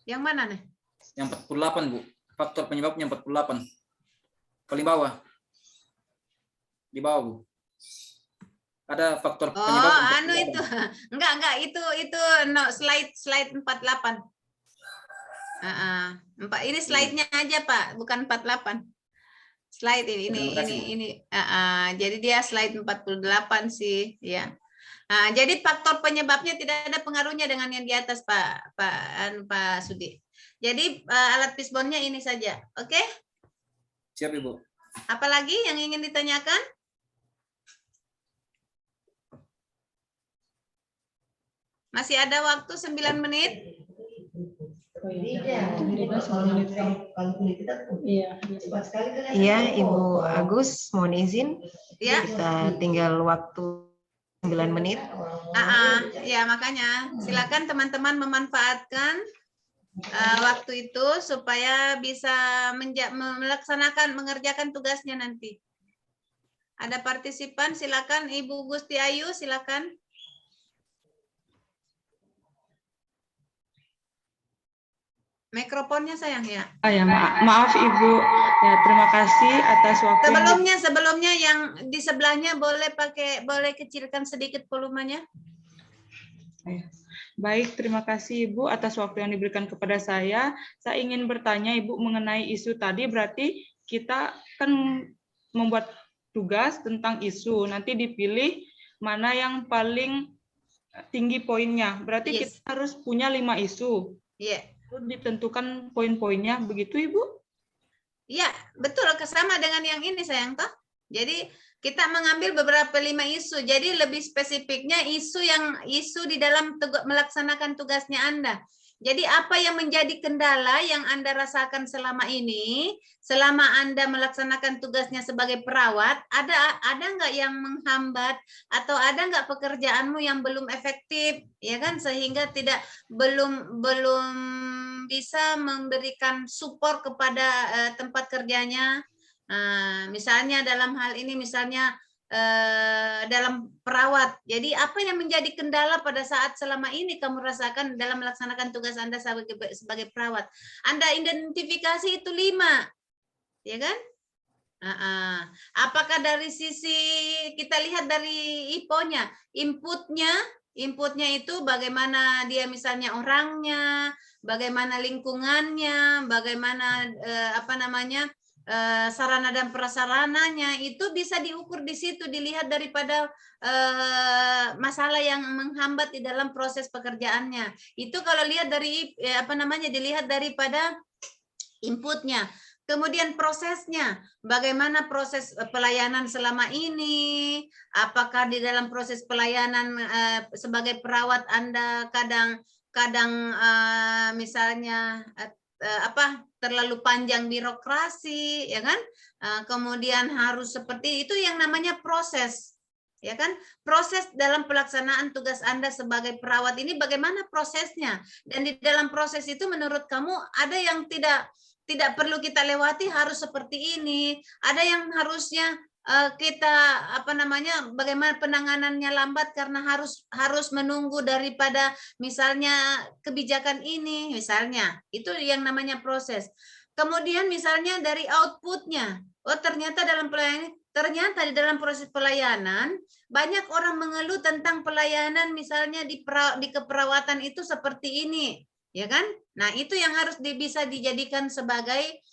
Yang mana nih? Yang 48 Bu. Faktor penyebabnya 48. Paling bawah. Di bawah Bu. Ada faktor penyebab. Oh, itu. Enggak, itu no, slide 48. Ini slide-nya aja Pak, bukan 48. Slide ini. Jadi dia slide 48 sih, ya. Jadi faktor penyebabnya tidak ada pengaruhnya dengan yang di atas Pak Sudi. Jadi alat Fishbone-nya ini saja, oke? Siap Ibu. Apalagi yang ingin ditanyakan? Masih ada waktu 9 menit. Iya, Ibu Agus, mohon izin. Ya. Kita tinggal waktu 9 menit. Ya, makanya silakan teman-teman memanfaatkan waktu itu supaya bisa mengerjakan tugasnya nanti. Ada partisipan, silakan Ibu Gusti Ayu, silakan. Mikrofonnya sayang ya. Ya, maaf Ibu. Ya, terima kasih atas waktu. Sebelumnya yang di sebelahnya boleh kecilkan sedikit volumenya. Baik, terima kasih Ibu atas waktu yang diberikan kepada saya. Saya ingin bertanya Ibu mengenai isu tadi, berarti kita kan membuat tugas tentang isu. Nanti dipilih mana yang paling tinggi poinnya. Berarti kita harus punya 5 isu. Iya. Ditentukan poin-poinnya, begitu Ibu? Iya, betul, sama dengan yang ini sayang toh. Jadi kita mengambil beberapa 5 isu. Jadi lebih spesifiknya isu di dalam melaksanakan tugasnya Anda. Jadi apa yang menjadi kendala yang Anda rasakan selama ini, selama Anda melaksanakan tugasnya sebagai perawat, ada nggak yang menghambat atau ada nggak pekerjaanmu yang belum efektif, ya kan, sehingga belum bisa memberikan support kepada tempat kerjanya. Misalnya dalam hal ini, misalnya dalam perawat. Jadi apa yang menjadi kendala pada saat selama ini kamu rasakan dalam melaksanakan tugas Anda sebagai perawat? Anda identifikasi itu 5, ya kan? Apakah dari sisi kita lihat dari IPO-nya, inputnya itu bagaimana dia misalnya orangnya, bagaimana lingkungannya, bagaimana sarana dan prasarananya, itu bisa diukur di situ, dilihat daripada masalah yang menghambat di dalam proses pekerjaannya. Itu kalau lihat dari dilihat daripada inputnya. Kemudian prosesnya, bagaimana proses pelayanan selama ini, apakah di dalam proses pelayanan sebagai perawat Anda kadang misalnya terlalu panjang birokrasi, ya kan? Kemudian harus seperti itu, yang namanya proses, ya kan? Proses dalam pelaksanaan tugas Anda sebagai perawat ini bagaimana prosesnya? Dan di dalam proses itu menurut kamu ada yang tidak perlu kita lewati, harus seperti ini. Ada yang harusnya kita bagaimana penanganannya lambat karena harus menunggu daripada misalnya kebijakan ini, misalnya itu yang namanya proses. Kemudian misalnya dari outputnya, ternyata di dalam proses pelayanan banyak orang mengeluh tentang pelayanan misalnya di keperawatan itu seperti ini, ya kan? Nah, itu yang harus bisa dijadikan sebagai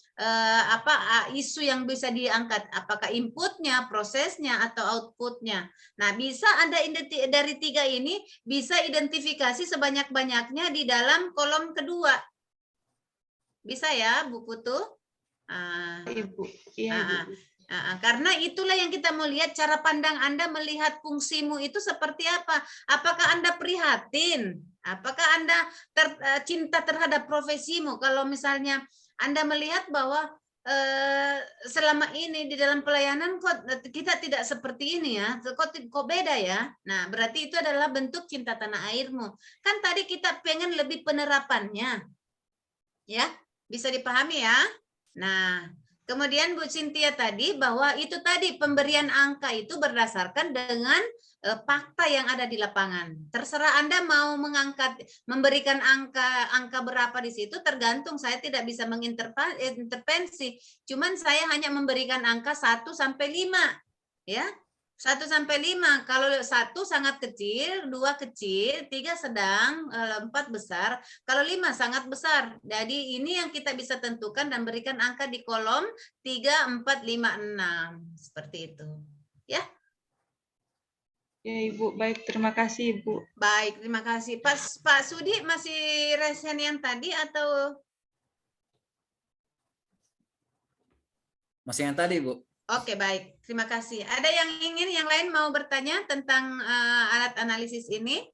isu yang bisa diangkat, apakah inputnya, prosesnya, atau outputnya. Nah, bisa Anda dari 3 ini bisa identifikasi sebanyak-banyaknya di dalam kolom kedua. Bisa ya, Bu Putu? Ibu. Iya, Ibu. Karena itulah yang kita mau lihat, cara pandang Anda melihat fungsimu itu seperti apa. Apakah Anda prihatin? Apakah Anda cinta terhadap profesimu? Kalau misalnya Anda melihat bahwa selama ini di dalam pelayanan kok kita tidak seperti ini ya, kok beda ya. Nah, berarti itu adalah bentuk cinta tanah airmu. Kan tadi kita pengen lebih penerapannya. Ya, bisa dipahami ya. Nah, kemudian Bu Cynthia tadi bahwa itu tadi pemberian angka itu berdasarkan dengan fakta yang ada di lapangan. Terserah Anda mau memberikan angka berapa di situ, tergantung. Saya tidak bisa mengintervensi. Cuman saya hanya memberikan angka 1 sampai 5, ya. 1 sampai 5. Kalau 1 sangat kecil, 2 kecil, 3 sedang, 4 besar. Kalau 5 sangat besar. Jadi ini yang kita bisa tentukan dan berikan angka di kolom 3, 4, 5, 6. Seperti itu. Ya. Ya, Ibu. Baik, terima kasih, Ibu. Baik, terima kasih. Pak Sudi masih resen yang tadi atau? Masih yang tadi, Bu. Oke, baik. Terima kasih. Ada yang lain mau bertanya tentang alat analisis ini?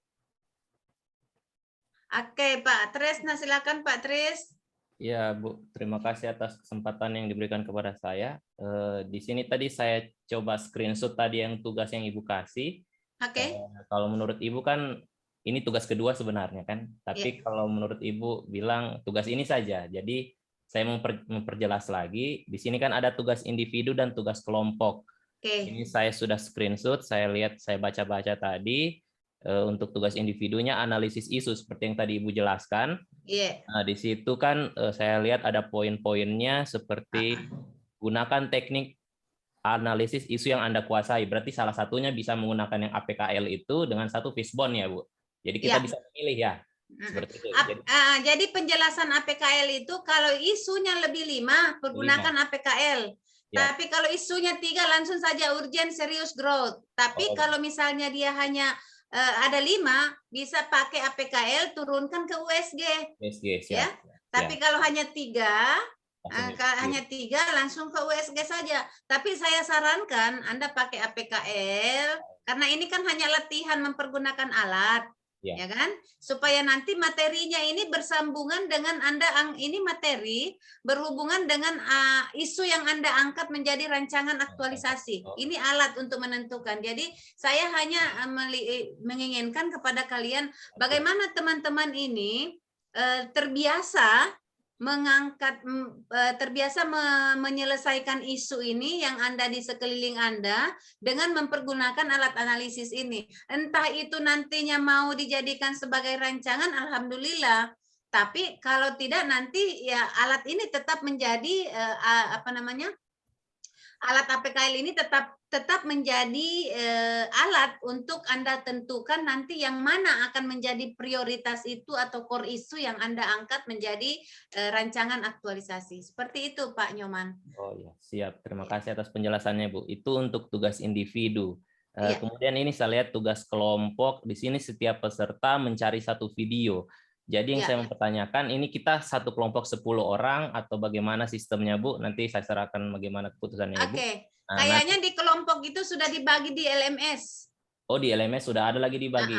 Oke, Pak Tresna, silakan Pak Tres. Ya, Bu. Terima kasih atas kesempatan yang diberikan kepada saya. Di sini tadi saya coba screenshot tadi yang tugas yang Ibu kasih. Oke. Kalau menurut Ibu kan ini tugas kedua sebenarnya kan, tapi kalau menurut Ibu bilang tugas ini saja. Jadi saya memperjelas lagi. Di sini kan ada tugas individu dan tugas kelompok. Ini saya sudah screenshot, saya lihat, saya baca-baca tadi. Untuk tugas individunya analisis isu seperti yang tadi Ibu jelaskan. Nah, di situ kan saya lihat ada poin-poinnya seperti gunakan teknik analisis isu yang Anda kuasai. Berarti salah satunya bisa menggunakan yang APKL itu dengan satu fishbone ya, Bu. Jadi kita bisa memilih ya. Seperti itu. Jadi penjelasan APKL itu kalau isunya lebih 5, pergunakan APKL. Ya. Tapi kalau isunya 3 langsung saja urgent serious growth. Tapi kalau misalnya dia hanya ada 5, bisa pakai APKL, turunkan ke USG. Ya. Tapi kalau hanya 3, langsung ke USG saja. Tapi saya sarankan Anda pakai APKL karena ini kan hanya latihan mempergunakan alat, ya kan? Supaya nanti materinya ini bersambungan dengan Anda, ini materi berhubungan dengan isu yang Anda angkat menjadi rancangan aktualisasi. Ini alat untuk menentukan. Jadi saya hanya menginginkan kepada kalian bagaimana teman-teman ini terbiasa mengangkat, terbiasa menyelesaikan isu ini yang Anda di sekeliling Anda dengan mempergunakan alat analisis ini. Entah itu nantinya mau dijadikan sebagai rancangan, alhamdulillah. Tapi kalau tidak nanti ya alat ini tetap menjadi alat APKL ini tetap menjadi alat untuk Anda tentukan nanti yang mana akan menjadi prioritas itu atau core isu yang Anda angkat menjadi rancangan aktualisasi. Seperti itu Pak Nyoman. Oh ya, siap. Terima kasih atas penjelasannya Bu. Itu untuk tugas individu. Kemudian ini saya lihat tugas kelompok. Di sini setiap peserta mencari satu video. Jadi yang saya mempertanyakan, ini kita satu kelompok 10 orang atau bagaimana sistemnya Bu? Nanti saya serahkan bagaimana keputusannya Ibu. Nah, kayaknya di kelompok itu sudah dibagi di LMS. Oh, di LMS sudah ada lagi dibagi.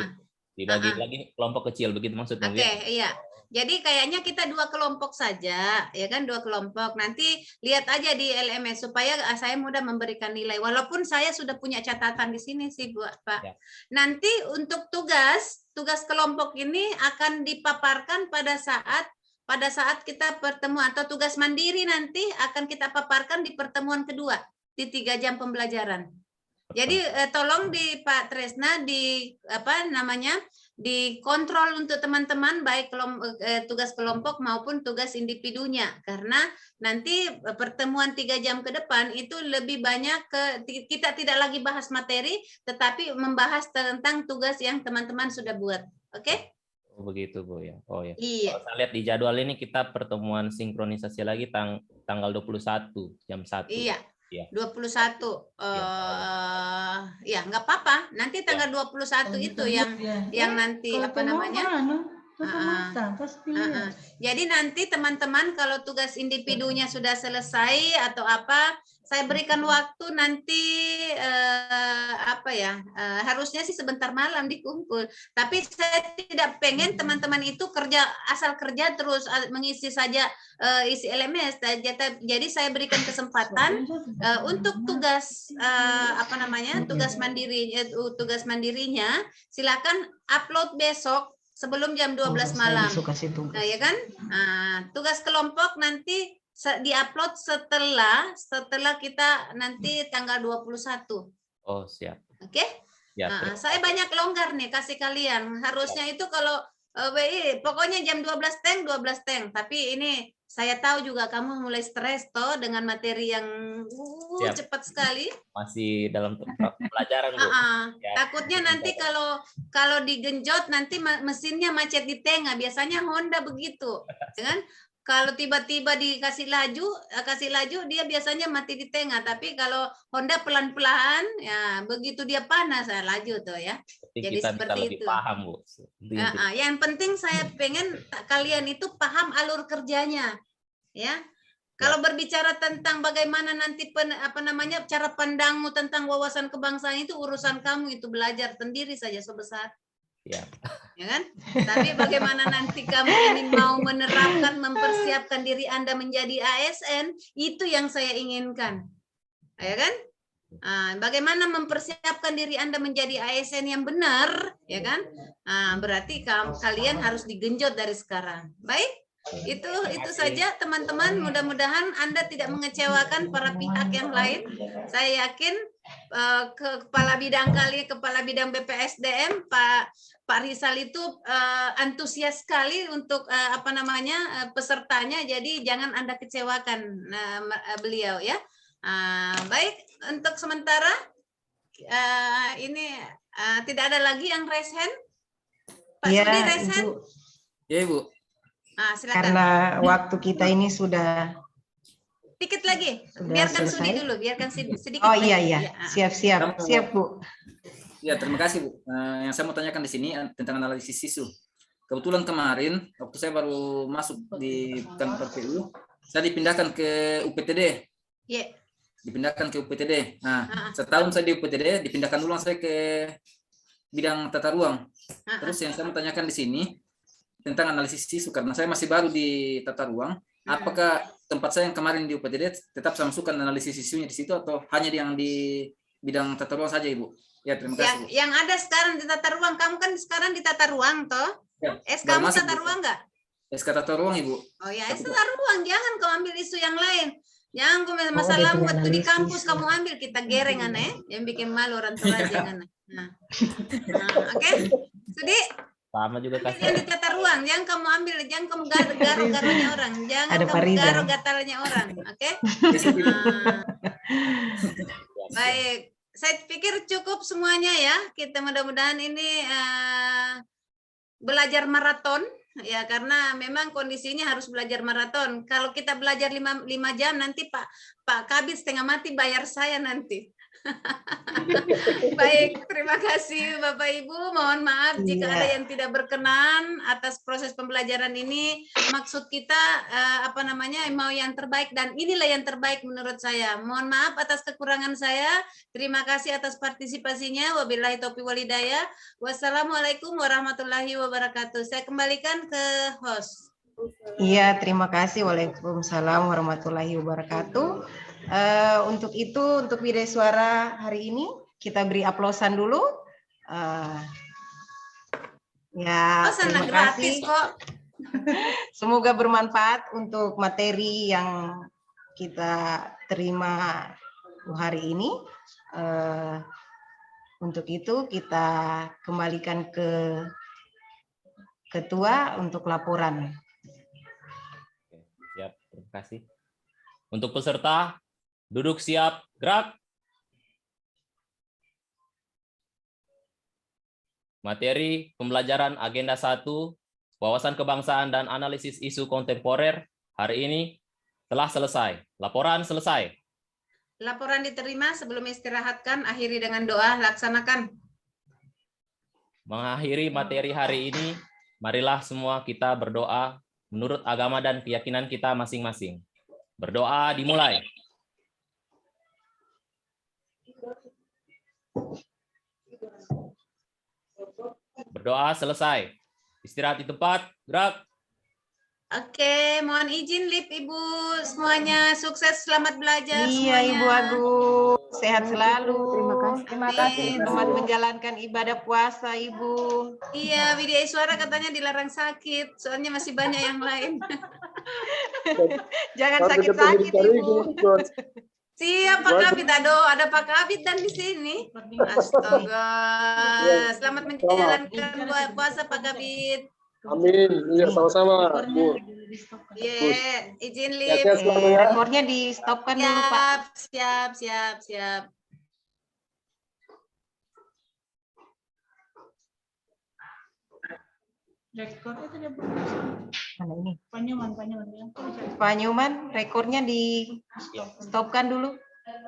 Dibagi lagi kelompok kecil, begitu maksudnya? Iya. Jadi kayaknya kita 2 kelompok saja, ya kan, 2 kelompok. Nanti lihat aja di LMS supaya saya mudah memberikan nilai. Walaupun saya sudah punya catatan di sini sih, Pak. Nanti untuk tugas kelompok ini akan dipaparkan pada saat kita pertemuan atau tugas mandiri nanti akan kita paparkan di pertemuan kedua di 3 jam pembelajaran. Jadi tolong di Pak Tresna dikontrol untuk teman-teman baik tugas kelompok maupun tugas individunya, karena nanti pertemuan 3 jam ke depan itu lebih banyak kita tidak lagi bahas materi tetapi membahas tentang tugas yang teman-teman sudah buat. Oke? Oh, begitu Bu ya. Oh ya. Iya. Kalau saya lihat di jadwal ini kita pertemuan sinkronisasi lagi tanggal 21 jam 1. Iya. 21 ya nggak apa-apa, nanti tanggal 21 itu yang nanti jadi nanti teman-teman kalau tugas individunya sudah selesai atau apa, saya berikan waktu nanti harusnya sih sebentar malam dikumpul, tapi saya tidak pengen teman-teman itu asal kerja terus mengisi saja isi LMS. Jadi saya berikan kesempatan untuk tugas tugas mandirinya silakan upload besok sebelum jam 12 malam. Nah, ya kan? Tugas kelompok nanti diupload setelah kita nanti tanggal 21. Oh, siap. Oke? Ya, saya banyak longgar nih kasih kalian. Harusnya itu kalau WI pokoknya jam 12 teng, tapi ini saya tahu juga kamu mulai stres toh dengan materi yang cepat sekali. Masih dalam pelajaran Bu. Takutnya nanti kalau digenjot nanti mesinnya macet di tengah. Biasanya Honda begitu, kan? Kalau tiba-tiba dikasih laju dia biasanya mati di tengah. Tapi kalau Honda pelan-pelan, ya begitu dia panas laju tuh ya. Jadi kita seperti bisa lebih itu. paham Bu. Yang penting saya pengen kalian itu paham alur kerjanya, ya. Kalau berbicara tentang bagaimana nanti cara pandangmu tentang wawasan kebangsaan itu urusan kamu, itu belajar sendiri saja sebesar. Ya kan? Tapi bagaimana nanti kamu ini mau menerapkan, mempersiapkan diri Anda menjadi ASN, itu yang saya inginkan. Ya kan? Bagaimana mempersiapkan diri Anda menjadi ASN yang benar, ya kan? Berarti kalian harus digenjot dari sekarang. Baik? Itu saja teman-teman, mudah-mudahan Anda tidak mengecewakan para pihak yang lain. Saya yakin kepala bidang BPSDM Pak Rizal itu antusias sekali untuk pesertanya, jadi jangan Anda kecewakan beliau ya. Baik, untuk sementara ini tidak ada lagi yang raise hand. Pak Sudi raise hand. Ya Ibu. Silakan. Karena waktu kita ini sudah dikit lagi. Biarkan selesai. Sudi dulu, biarkan sedikit. Oh iya. Siap Bu. Ya, terima kasih Bu. Yang saya mau tanyakan di sini tentang analisis isu. Kebetulan kemarin waktu saya baru masuk di kantor PU, saya dipindahkan ke UPTD. Iya. Dipindahkan ke UPTD. Setahun saya di UPTD, dipindahkan ulang saya ke bidang tata ruang. Terus yang saya mau tanyakan di sini tentang analisis isu, karena saya masih baru di tata ruang. Apakah tempat saya yang kemarin di UPTD tetap saya masukkan analisis isunya di situ atau hanya yang di bidang tata ruang saja, Ibu? Ya, terima kasih. Yang ada sekarang di tata ruang, kamu kan sekarang di tata ruang toh? Ya, kamu tata ruang enggak? SK tata ruang, Ibu. Oh ya, tata ruang. Jangan kau ambil isu yang lain. Jangan kau masalah waktu di kampus kamu ambil, kita gereng aneh. Yang bikin malu orang Toraja aneh. Nah, oke. Sudi? Sama juga Yang kasih. di tata ruang, jangan kamu ambil, jangan kamu garo-garonya orang, jangan Ada kamu Farida. garo gatalnya orang, oke? Baik, saya pikir cukup semuanya ya. Kita mudah-mudahan ini belajar maraton ya, karena memang kondisinya harus belajar maraton. Kalau kita belajar 5 jam nanti Pak Kabid setengah mati bayar saya nanti. Baik, terima kasih Bapak Ibu. Mohon maaf jika ada yang tidak berkenan atas proses pembelajaran ini. Maksud kita mau yang terbaik, dan inilah yang terbaik menurut saya. Mohon maaf atas kekurangan saya. Terima kasih atas partisipasinya. Wabillahi taufiq wal hidayah. Wassalamualaikum warahmatullahi wabarakatuh. Saya kembalikan ke host. Iya, terima kasih. Waalaikumsalam warahmatullahi wabarakatuh. Untuk Widya Suara hari ini kita beri aplausan dulu. Ya, terima kasih. Kok. Semoga bermanfaat untuk materi yang kita terima hari ini. Untuk itu kita kembalikan ke Ketua untuk laporan. Siap, terima kasih. Untuk peserta, duduk siap, gerak. Materi pembelajaran agenda 1, wawasan kebangsaan dan analisis isu kontemporer hari ini telah selesai. Laporan selesai. Laporan diterima. Sebelum istirahatkan, akhiri dengan doa, laksanakan. Mengakhiri materi hari ini, marilah semua kita berdoa menurut agama dan keyakinan kita masing-masing. Berdoa dimulai. Berdoa selesai. Istirahat di tempat, gerak. Oke, mohon izin Lip Ibu semuanya, sukses, selamat belajar Iya, semuanya. Ibu Agus, sehat selalu. Terima kasih. Selamat menjalankan ibadah puasa, Ibu. Iya, Widya Suara katanya dilarang sakit, soalnya masih banyak yang lain. Jangan sakit-sakit, Ibu. Siap Pak Kabid, ada Pak Kabid dan di sini. Astaga, selamat menjalankan puasa Pak Kabid. Amin. Iya, sama-sama, Bu. Iya, izin Lip. Rekornya di stopkan dulu, Pak. Siap. Rekornya tidak Mana ini? Panyuman. Panyuman, rekornya di stopkan dulu.